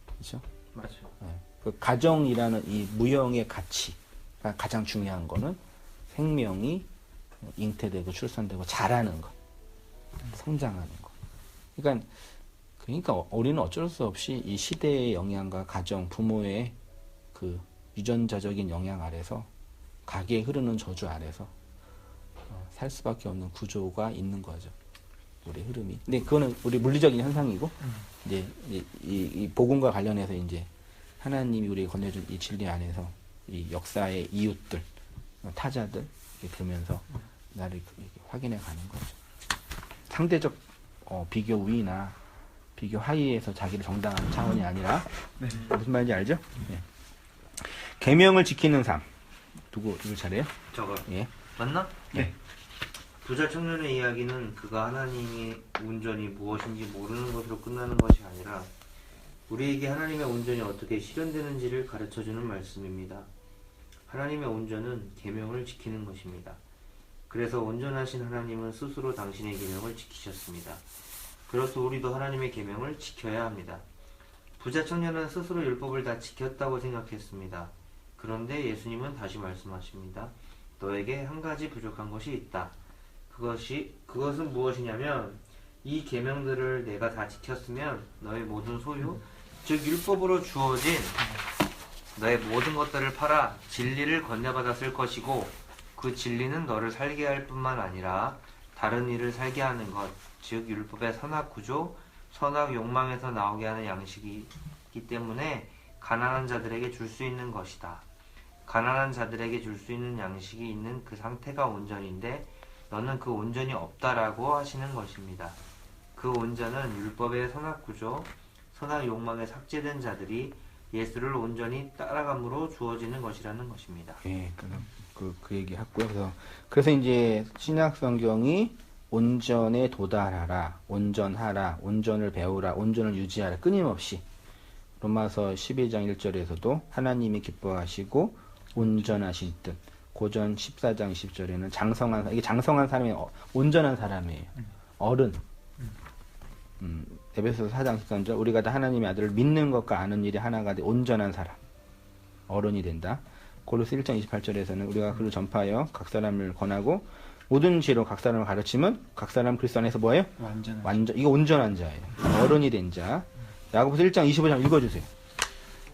그렇죠? 맞아요. 네. 그 가정이라는 이 무형의 가치가 가장 중요한 거는 생명이 잉태되고 출산되고 자라는 것, 성장하는 것. 그러니까 우리는 어쩔 수 없이 이 시대의 영향과 가정, 부모의 그 유전자적인 영향 아래서 가계에 흐르는 저주 아래서 살 수밖에 없는 구조가 있는 거죠. 우리 흐름이. 근데 그거는 우리 물리적인 현상이고 이제 이 복음과 관련해서 이제 하나님이 우리에게 건네준 이 진리 안에서 이 역사의 이웃들, 타자들 이렇게 보면서 나를 이렇게 확인해 가는 거죠. 상대적 비교 우위나 비교 하위에서 자기를 정당하는 차원이 아니라 무슨 말인지 알죠? 네. 계명을 지키는 삶. 누구 차례요? 저거 예. 맞나? 네. 부자 청년의 이야기는 그가 하나님의 온전이 무엇인지 모르는 것으로 끝나는 것이 아니라 우리에게 하나님의 온전이 어떻게 실현되는지를 가르쳐주는 말씀입니다. 하나님의 온전은 계명을 지키는 것입니다. 그래서 온전하신 하나님은 스스로 당신의 계명을 지키셨습니다. 그래서 우리도 하나님의 계명을 지켜야 합니다. 부자 청년은 스스로 율법을 다 지켰다고 생각했습니다. 그런데 예수님은 다시 말씀하십니다. 너에게 한 가지 부족한 것이 있다. 그것은 무엇이냐면 이 계명들을 내가 다 지켰으면 너의 모든 소유, 즉 율법으로 주어진 너의 모든 것들을 팔아 진리를 건네받았을 것이고 그 진리는 너를 살게 할 뿐만 아니라 다른 이를 살게 하는 것, 즉 율법의 선악 구조, 선악 욕망에서 나오게 하는 양식이기 때문에 가난한 자들에게 줄 수 있는 것이다. 가난한 자들에게 줄 수 있는 양식이 있는 그 상태가 온전인데 너는 그 온전이 없다라고 하시는 것입니다. 그 온전은 율법의 선악 구조, 선악 욕망에 삭제된 자들이 예수를 온전히 따라감으로 주어지는 것이라는 것입니다. 예, 그 얘기 했고요. 그래서 이제 신약 성경이 온전에 도달하라, 온전하라, 온전을 배우라, 온전을 유지하라, 끊임없이 로마서 12장 1절에서도 하나님이 기뻐하시고 온전하실 듯, 고전 14장 20절에는 장성한, 이게 장성한 사람이 온전한 사람이에요. 어른. 에베소서 4장 13절, 우리가 다 하나님의 아들을 믿는 것과 아는 일이 하나가 돼 온전한 사람, 어른이 된다. 고로스 1장 28절에서는 우리가 그를 전파하여 각 사람을 권하고 모든 지혜로 각 사람을 가르치면 각 사람 그리스도 안에서 뭐예요? 이거 온전한 자예요. 어른이 된 자. 야고보서 1장 25장 읽어주세요.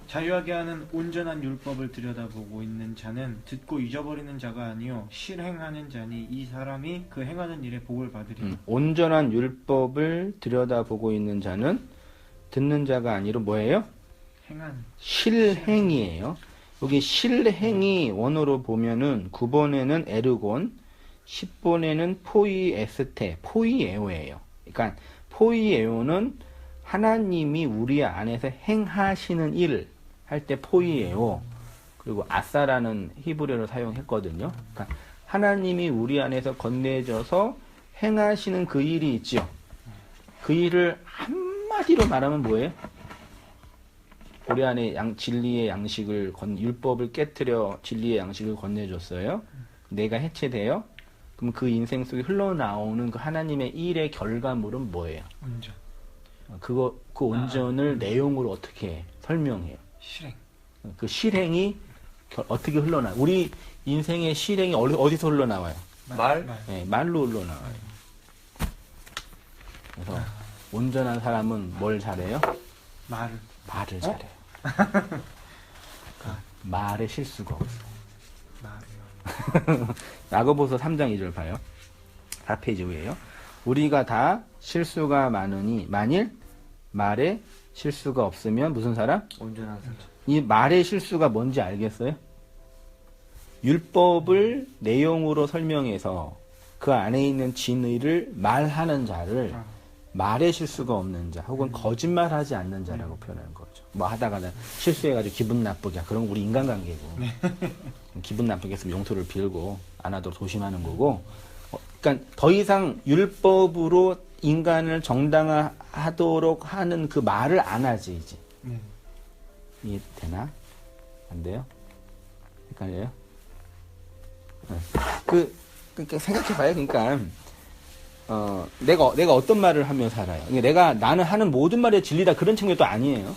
자유하게 하는 온전한 율법을 들여다보고 있는 자는 듣고 잊어버리는 자가 아니요 실행하는 자니 이 사람이 그 행하는 일에 복을 받으리라. 온전한 율법을 들여다보고 있는 자는 듣는 자가 아니라 뭐예요? 실행이에요. 여기 실행이 원어로 보면은 9번에는 에르곤, 10번에는 포이에스테, 포이에오예요. 그러니까 포이에오는 하나님이 우리 안에서 행하시는 일을 할 때 포이에오, 그리고 아싸라는 히브리어를 사용했거든요. 그러니까 하나님이 우리 안에서 건네져서 행하시는 그 일이 있죠. 그 일을 한마디로 말하면 뭐예요? 우리 안에 진리의 양식을 율법을 깨트려 진리의 양식을 건네줬어요. 내가 해체돼요. 그럼 그 인생 속에 흘러나오는 그 하나님의 일의 결과물은 뭐예요? 온전. 그 온전을 내용으로 어떻게 설명해요? 실행. 그 실행이 어떻게 흘러나와요? 우리 인생의 실행이 어디서 흘러나와요? 네, 말로 흘러나와요. 그래서 온전한 사람은 뭘 잘해요? 말을 잘해요. 말에 실수가 없어요. 야고보서 3장 2절 봐요. 4페이지 위에요. 우리가 다 실수가 많으니 만일 말에 실수가 없으면 무슨 사람? 온전한 사람. 이 말의 실수가 뭔지 알겠어요? 율법을 내용으로 설명해서 그 안에 있는 진의를 말하는 자를 말의 실수가 없는 자 혹은 거짓말하지 않는 자라고 표현하는 거죠. 뭐 하다가 실수해가지고 기분 나쁘게, 그런 우리 인간관계고 기분 나쁘게 했으면 용서를 빌고 안 하도록 조심하는 거고, 그러니까 더 이상 율법으로 인간을 정당화하도록 하는 그 말을 안 하지 이제. 이해되나? 안 돼요? 헷갈려요? 그러니까 생각해봐요. 그러니까 내가 어떤 말을 하며 살아요. 그러니까 나는 하는 모든 말이 진리다 그런 측면도 아니에요.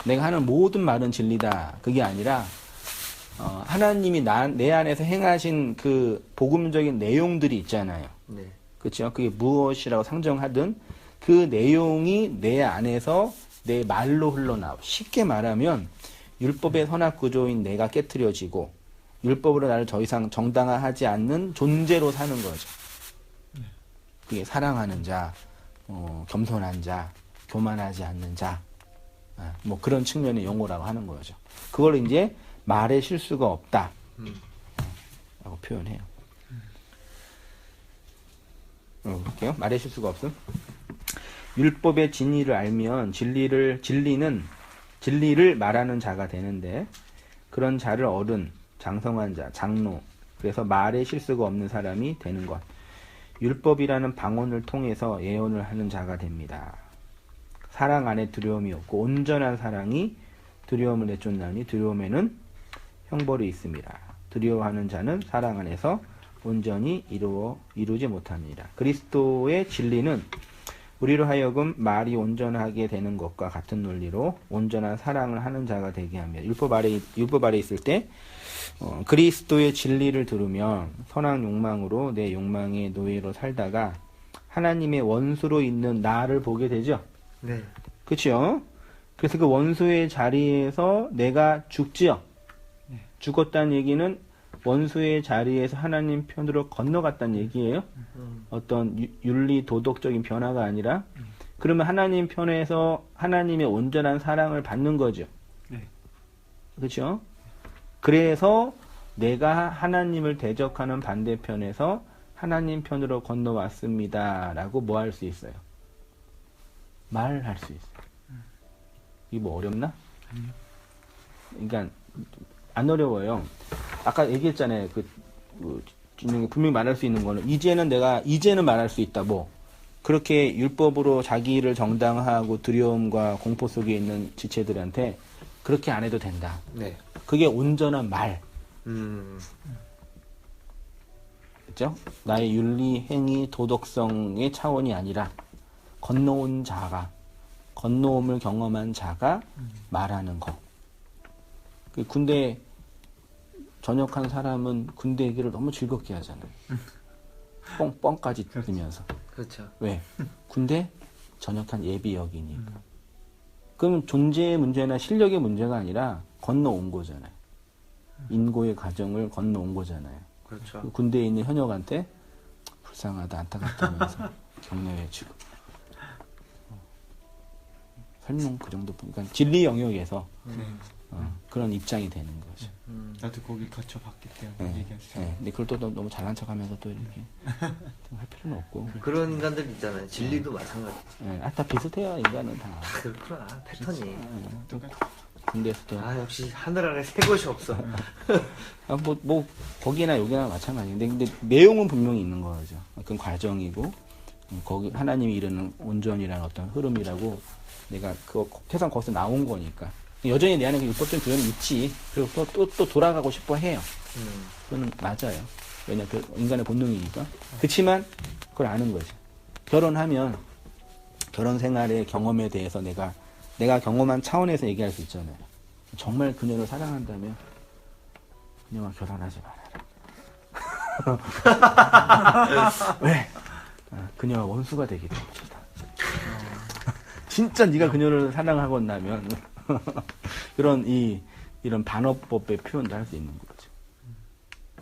내가 하는 모든 말은 진리다 그게 아니라 하나님이 내 안에서 행하신 그 복음적인 내용들이 있잖아요. 네. 그렇죠? 그게 무엇이라고 상정하든 그 내용이 내 안에서 내 말로 흘러나와. 쉽게 말하면 율법의 선악 구조인 내가 깨트려지고 율법으로 나를 더 이상 정당화하지 않는 존재로 사는 거죠. 그게 사랑하는 자, 겸손한 자, 교만하지 않는 자, 뭐 그런 측면의 용어라고 하는 거죠. 그걸 이제 말에 실수가 없다 라고 표현해요. 볼게요. 말에 실수가 없음. 율법의 진리를 알면 진리를 말하는 자가 되는데, 그런 자를 어른, 장성한 자, 장로, 그래서 말에 실수가 없는 사람이 되는 것. 율법이라는 방언을 통해서 예언을 하는 자가 됩니다. 사랑 안에 두려움이 없고 온전한 사랑이 두려움을 내쫓나니 두려움에는 형벌이 있습니다. 두려워하는 자는 사랑 안에서 온전히 이루지 못합니다. 그리스도의 진리는 우리로 하여금 말이 온전하게 되는 것과 같은 논리로 온전한 사랑을 하는 자가 되게 하며 율법 아래 있을 때 그리스도의 진리를 들으며 선한 욕망으로 내 욕망의 노예로 살다가 하나님의 원수로 있는 나를 보게 되죠. 네. 그렇죠? 그래서 그 원수의 자리에서 내가 죽지요. 죽었다는 얘기는 원수의 자리에서 하나님 편으로 건너갔다는 얘기예요. 어떤 윤리 도덕적인 변화가 아니라 그러면 하나님 편에서 하나님의 온전한 사랑을 받는 거죠. 네. 그렇죠? 그래서 내가 하나님을 대적하는 반대편에서 하나님 편으로 건너왔습니다. 라고 뭐 할 수 있어요? 말할 수 있어요. 이게 뭐 어렵나? 그러니까 안 어려워요. 아까 얘기했잖아요. 분명히 말할 수 있는 거는 이제는 말할 수 있다. 뭐 그렇게 율법으로 자기를 정당화하고 두려움과 공포 속에 있는 지체들한테 그렇게 안 해도 된다. 네. 그게 온전한 말. 그죠? 나의 윤리, 행위, 도덕성의 차원이 아니라 건너온 자가, 건너옴을 경험한 자가 말하는 거. 그 군대 전역한 사람은 군대 얘기를 너무 즐겁게 하잖아요. 뻥까지 뜨면서. 그렇죠. 왜? 군대 전역한 예비역이니까. 그럼 존재의 문제나 실력의 문제가 아니라 건너온 거잖아요. 인고의 과정을 건너온 거잖아요. 그렇죠. 군대에 있는 현역한테 불쌍하다, 안타깝다면서 격려해주고. 설명 그 정도, 그러니까 진리 영역에서 그런 입장이 되는 거죠. 나도 거기 갇혀봤기 때문에 네. 얘기하시죠. 네. 근데 그걸 또 너무 잘난 척하면서 또 이렇게 할 필요는 없고. 그런 인간들 있잖아요. 진리도 마찬가지. 네. 다 비슷해요, 인간은 다. 그렇구나. 패턴이. 군대에서도. 역시 하늘 아래 새 것이 없어. 거기나 여기나 마찬가지인데, 근데 내용은 분명히 있는 거죠. 그건 과정이고, 거기 하나님이 이르는 온전이라는 어떤 흐름이라고 내가 세상 거기서 나온 거니까. 여전히 내 안에 그 율법적인 부분이 있지. 그리고 또 돌아가고 싶어 해요. 그거는 맞아요. 왜냐, 그 인간의 본능이니까. 그렇지만 그걸 아는 거죠. 결혼하면 결혼 생활의 경험에 대해서 내가 경험한 차원에서 얘기할 수 있잖아요. 정말 그녀를 사랑한다면 그녀와 결혼하지 말아라. 왜? 그녀와 원수가 되기 때문이다. 진짜 네가 그녀를 사랑하건다면 이런 반어법의 표현도 할 수 있는 거죠.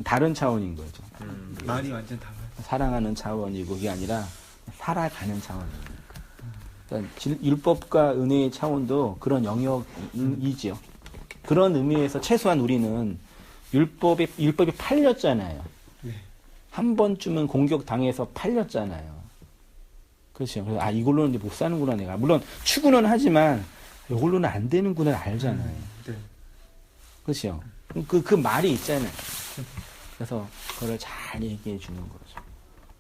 다른 차원인 거죠. 말이 완전 달라요. 사랑하는 차원이고 그게 아니라 살아가는 차원이니까. 그러니까 율법과 은혜의 차원도 그런 영역이지요. 그런 의미에서 최소한 우리는 율법이 팔렸잖아요. 네. 한 번쯤은 공격당해서 팔렸잖아요. 그렇죠. 그래서 이걸로는 이제 못 사는구나 내가. 물론 추구는 하지만 이걸로는 안 되는구나 알잖아요. 네. 그렇죠. 그 말이 있잖아요. 그래서 그걸 잘 얘기해 주는 거죠.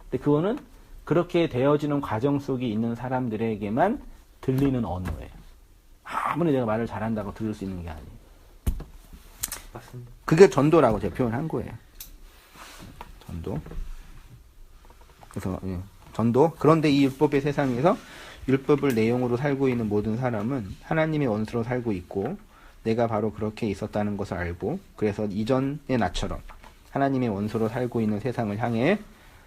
근데 그거는 그렇게 되어지는 과정 속에 있는 사람들에게만 들리는 언어예요. 아무리 내가 말을 잘한다고 들을 수 있는 게 아니에요. 맞습니다. 그게 전도라고 제가 표현한 거예요. 전도. 그래서 전도. 그런데 이 율법의 세상에서 율법을 내용으로 살고 있는 모든 사람은 하나님의 원수로 살고 있고 내가 바로 그렇게 있었다는 것을 알고 그래서 이전의 나처럼 하나님의 원수로 살고 있는 세상을 향해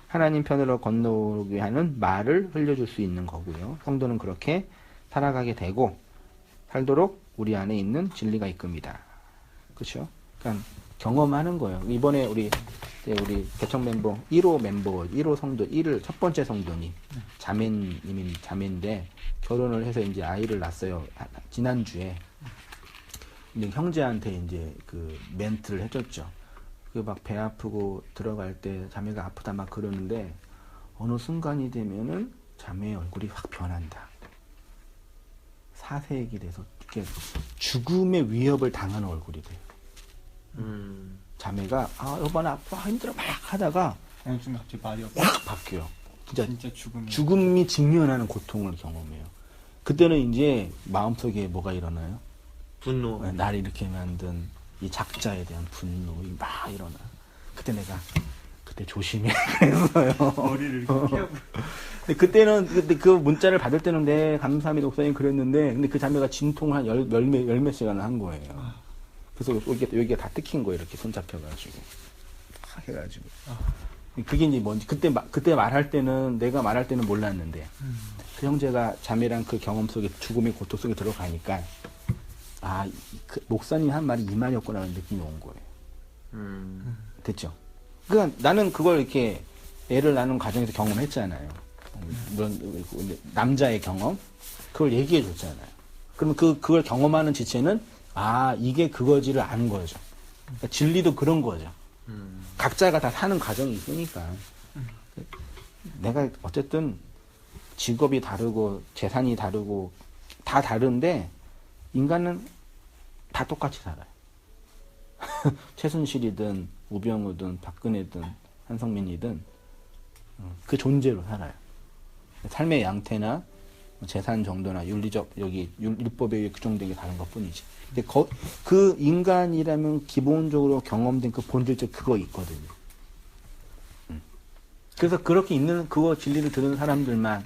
하나님 편으로 건너오게 하는 말을 흘려줄 수 있는 거고요. 성도는 그렇게 살아가게 되고 살도록 우리 안에 있는 진리가 이끕니다. 그렇죠? 그러니까 경험하는 거예요. 이번에 우리 개척 멤버 1호 성도 1첫 번째 성도님 자매인데 결혼을 해서 이제 아이를 낳았어요. 지난주에. 근데 형제한테 이제 그 멘트를 해줬죠. 그 막 배 아프고 들어갈 때 자매가 아프다 막 그러는데 어느 순간이 되면은 자매의 얼굴이 확 변한다. 사색이 돼서 이렇게 죽음의 위협을 당하는 얼굴이 돼요. 자매가 여보 나 아파 힘들어 막 하다가 어느 순간 갑자기 말이 없어. 확 바뀌어요. 진짜 죽음이 직면하는 고통을 경험해요. 그때는 이제 마음속에 뭐가 일어나요? 분노. 나를 이렇게 만든 이 작자에 대한 분노 막 일어나. 그때 내가 그때 조심해 그랬어요. 머리를 이렇게 피하고. 근데 그때 그 문자를 받을 때는 네 감사합니다 목사님 그랬는데 근데 그 자매가 진통을 한 열 몇 시간을 한 거예요. 그래서 여기가 다 뜯긴 거예요. 이렇게 손잡혀가지고 팍 해가지고 그게 이제 뭔지 그때 말할 때는 내가 말할 때는 몰랐는데 그 형제가 자매랑 그 경험 속에 죽음의 고통 속에 들어가니까 그 목사님 한 말이 이 말이었구나라는 느낌이 온 거예요. 됐죠? 그러니까 나는 그걸 이렇게 애를 낳는 과정에서 경험했잖아요. 물론 남자의 경험 그걸 얘기해 줬잖아요. 그러면 그걸 경험하는 지체는 이게 그거지를 아는 거죠. 그러니까 진리도 그런 거죠. 각자가 다 사는 과정이 있으니까 내가 어쨌든 직업이 다르고 재산이 다르고 다 다른데 인간은 다 똑같이 살아요. 최순실이든 우병우든 박근혜든 한성민이든 그 존재로 살아요. 삶의 양태나 재산 정도나 윤리적 율법에 의해 규정된 게 다른 것뿐이지. 근데 그 인간이라면 기본적으로 경험된 그 본질적 그거 있거든요. 그래서 그렇게 있는 그거 진리를 들은 사람들만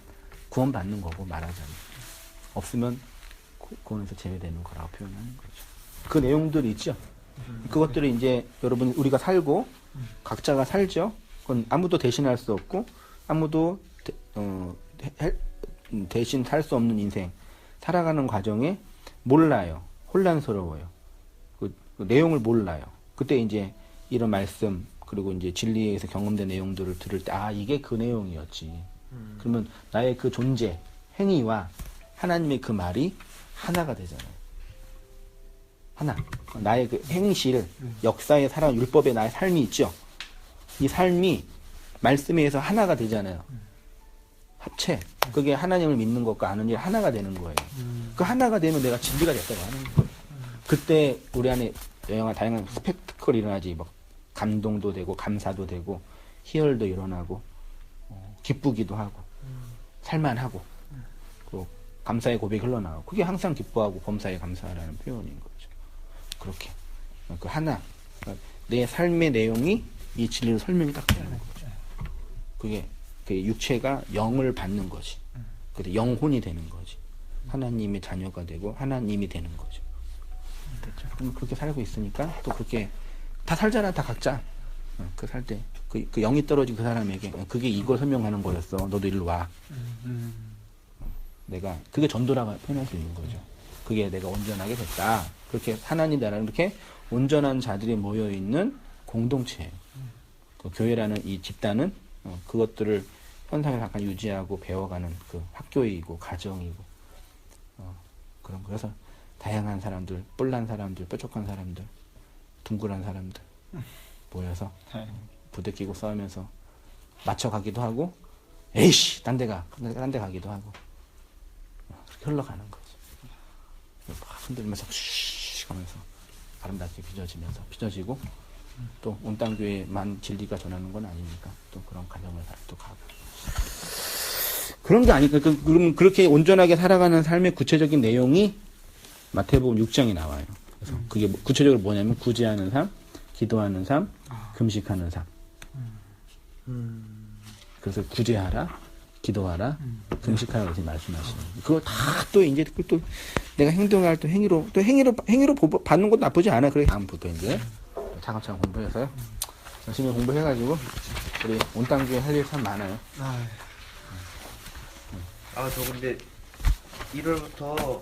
구원받는 거고 말하자면 없으면 구원에서 제외되는 거라고 표현하는 거죠. 그 내용들이 있죠. 그것들을 이제 여러분 우리가 살고 각자가 살죠. 그건 아무도 대신할 수 없고 아무도 대신 살 수 없는 인생 살아가는 과정에 몰라요. 혼란스러워요. 그 내용을 몰라요. 그때 이제 이런 말씀 그리고 이제 진리에서 경험된 내용들을 들을 때 이게 그 내용이었지. 그러면 나의 그 존재 행위와 하나님의 그 말이 하나가 되잖아요. 하나. 나의 그 행실, 역사에 살아 율법에 나의 삶이 있죠. 이 삶이 말씀에 의해서 하나가 되잖아요. 합체. 그게 하나님을 믿는 것과 아는 일 하나가 되는 거예요. 그 하나가 되면 내가 진리가 됐다고 하는 거예요. 그때 우리 안에 다양한 스펙트클이 일어나지. 막 감동도 되고 감사도 되고 희열도 일어나고 기쁘기도 하고 살만하고 또 감사의 고백이 흘러나오고 그게 항상 기뻐하고 범사에 감사하라는 표현인 거죠. 그렇게 그 하나 내 삶의 내용이 이 진리로 설명이 딱 되는 거죠. 그게 그 육체가 영을 받는 거지. 그때 영혼이 되는 거지. 하나님의 자녀가 되고 하나님이 되는 거죠. 됐죠? 그럼 그렇게 살고 있으니까 또 그렇게 다 살잖아, 다 각자. 그 살 때 그 영이 떨어진 그 사람에게 그게 이걸 설명하는 거였어. 너도 일로 와. 내가 그게 전도라고 표현할 수 있는 거죠. 그게 내가 온전하게 됐다. 그렇게 하나님 나라는 이렇게 온전한 자들이 모여 있는 공동체예요. 그 교회라는 이 집단은 그것들을 현상을 잠깐 유지하고 배워가는 그 학교이고 가정이고 그런 거. 그래서 다양한 사람들, 뿔난 사람들, 뾰족한 사람들, 둥그런 사람들 모여서 부대끼고 싸우면서 맞춰가기도 하고 에이씨 딴 데 가기도 하고 그렇게 흘러가는 거지. 막 흔들면서 쉬쉬 하면서 아름답게 빚어지고 또 온 땅 교회만 진리가 전하는 건 아니니까 또 그런 과정을 또 가고 그런 게 아니까 그럼 그렇게 온전하게 살아가는 삶의 구체적인 내용이 마태복음 6장에 나와요. 그래서 그게 구체적으로 뭐냐면 구제하는 삶, 기도하는 삶, 금식하는 삶. 그래서 구제하라, 기도하라, 금식하라 이렇게 말씀하시는. 그걸 다 또 이제 또 내가 행동할 또 행위로 받는 것도 나쁘지 않아. 그래 다음부터 이제 차근차근 공부해서요. 열심히 공부해가지고 우리 온 땅 교회 할 일 참 많아요. 저 근데 1월부터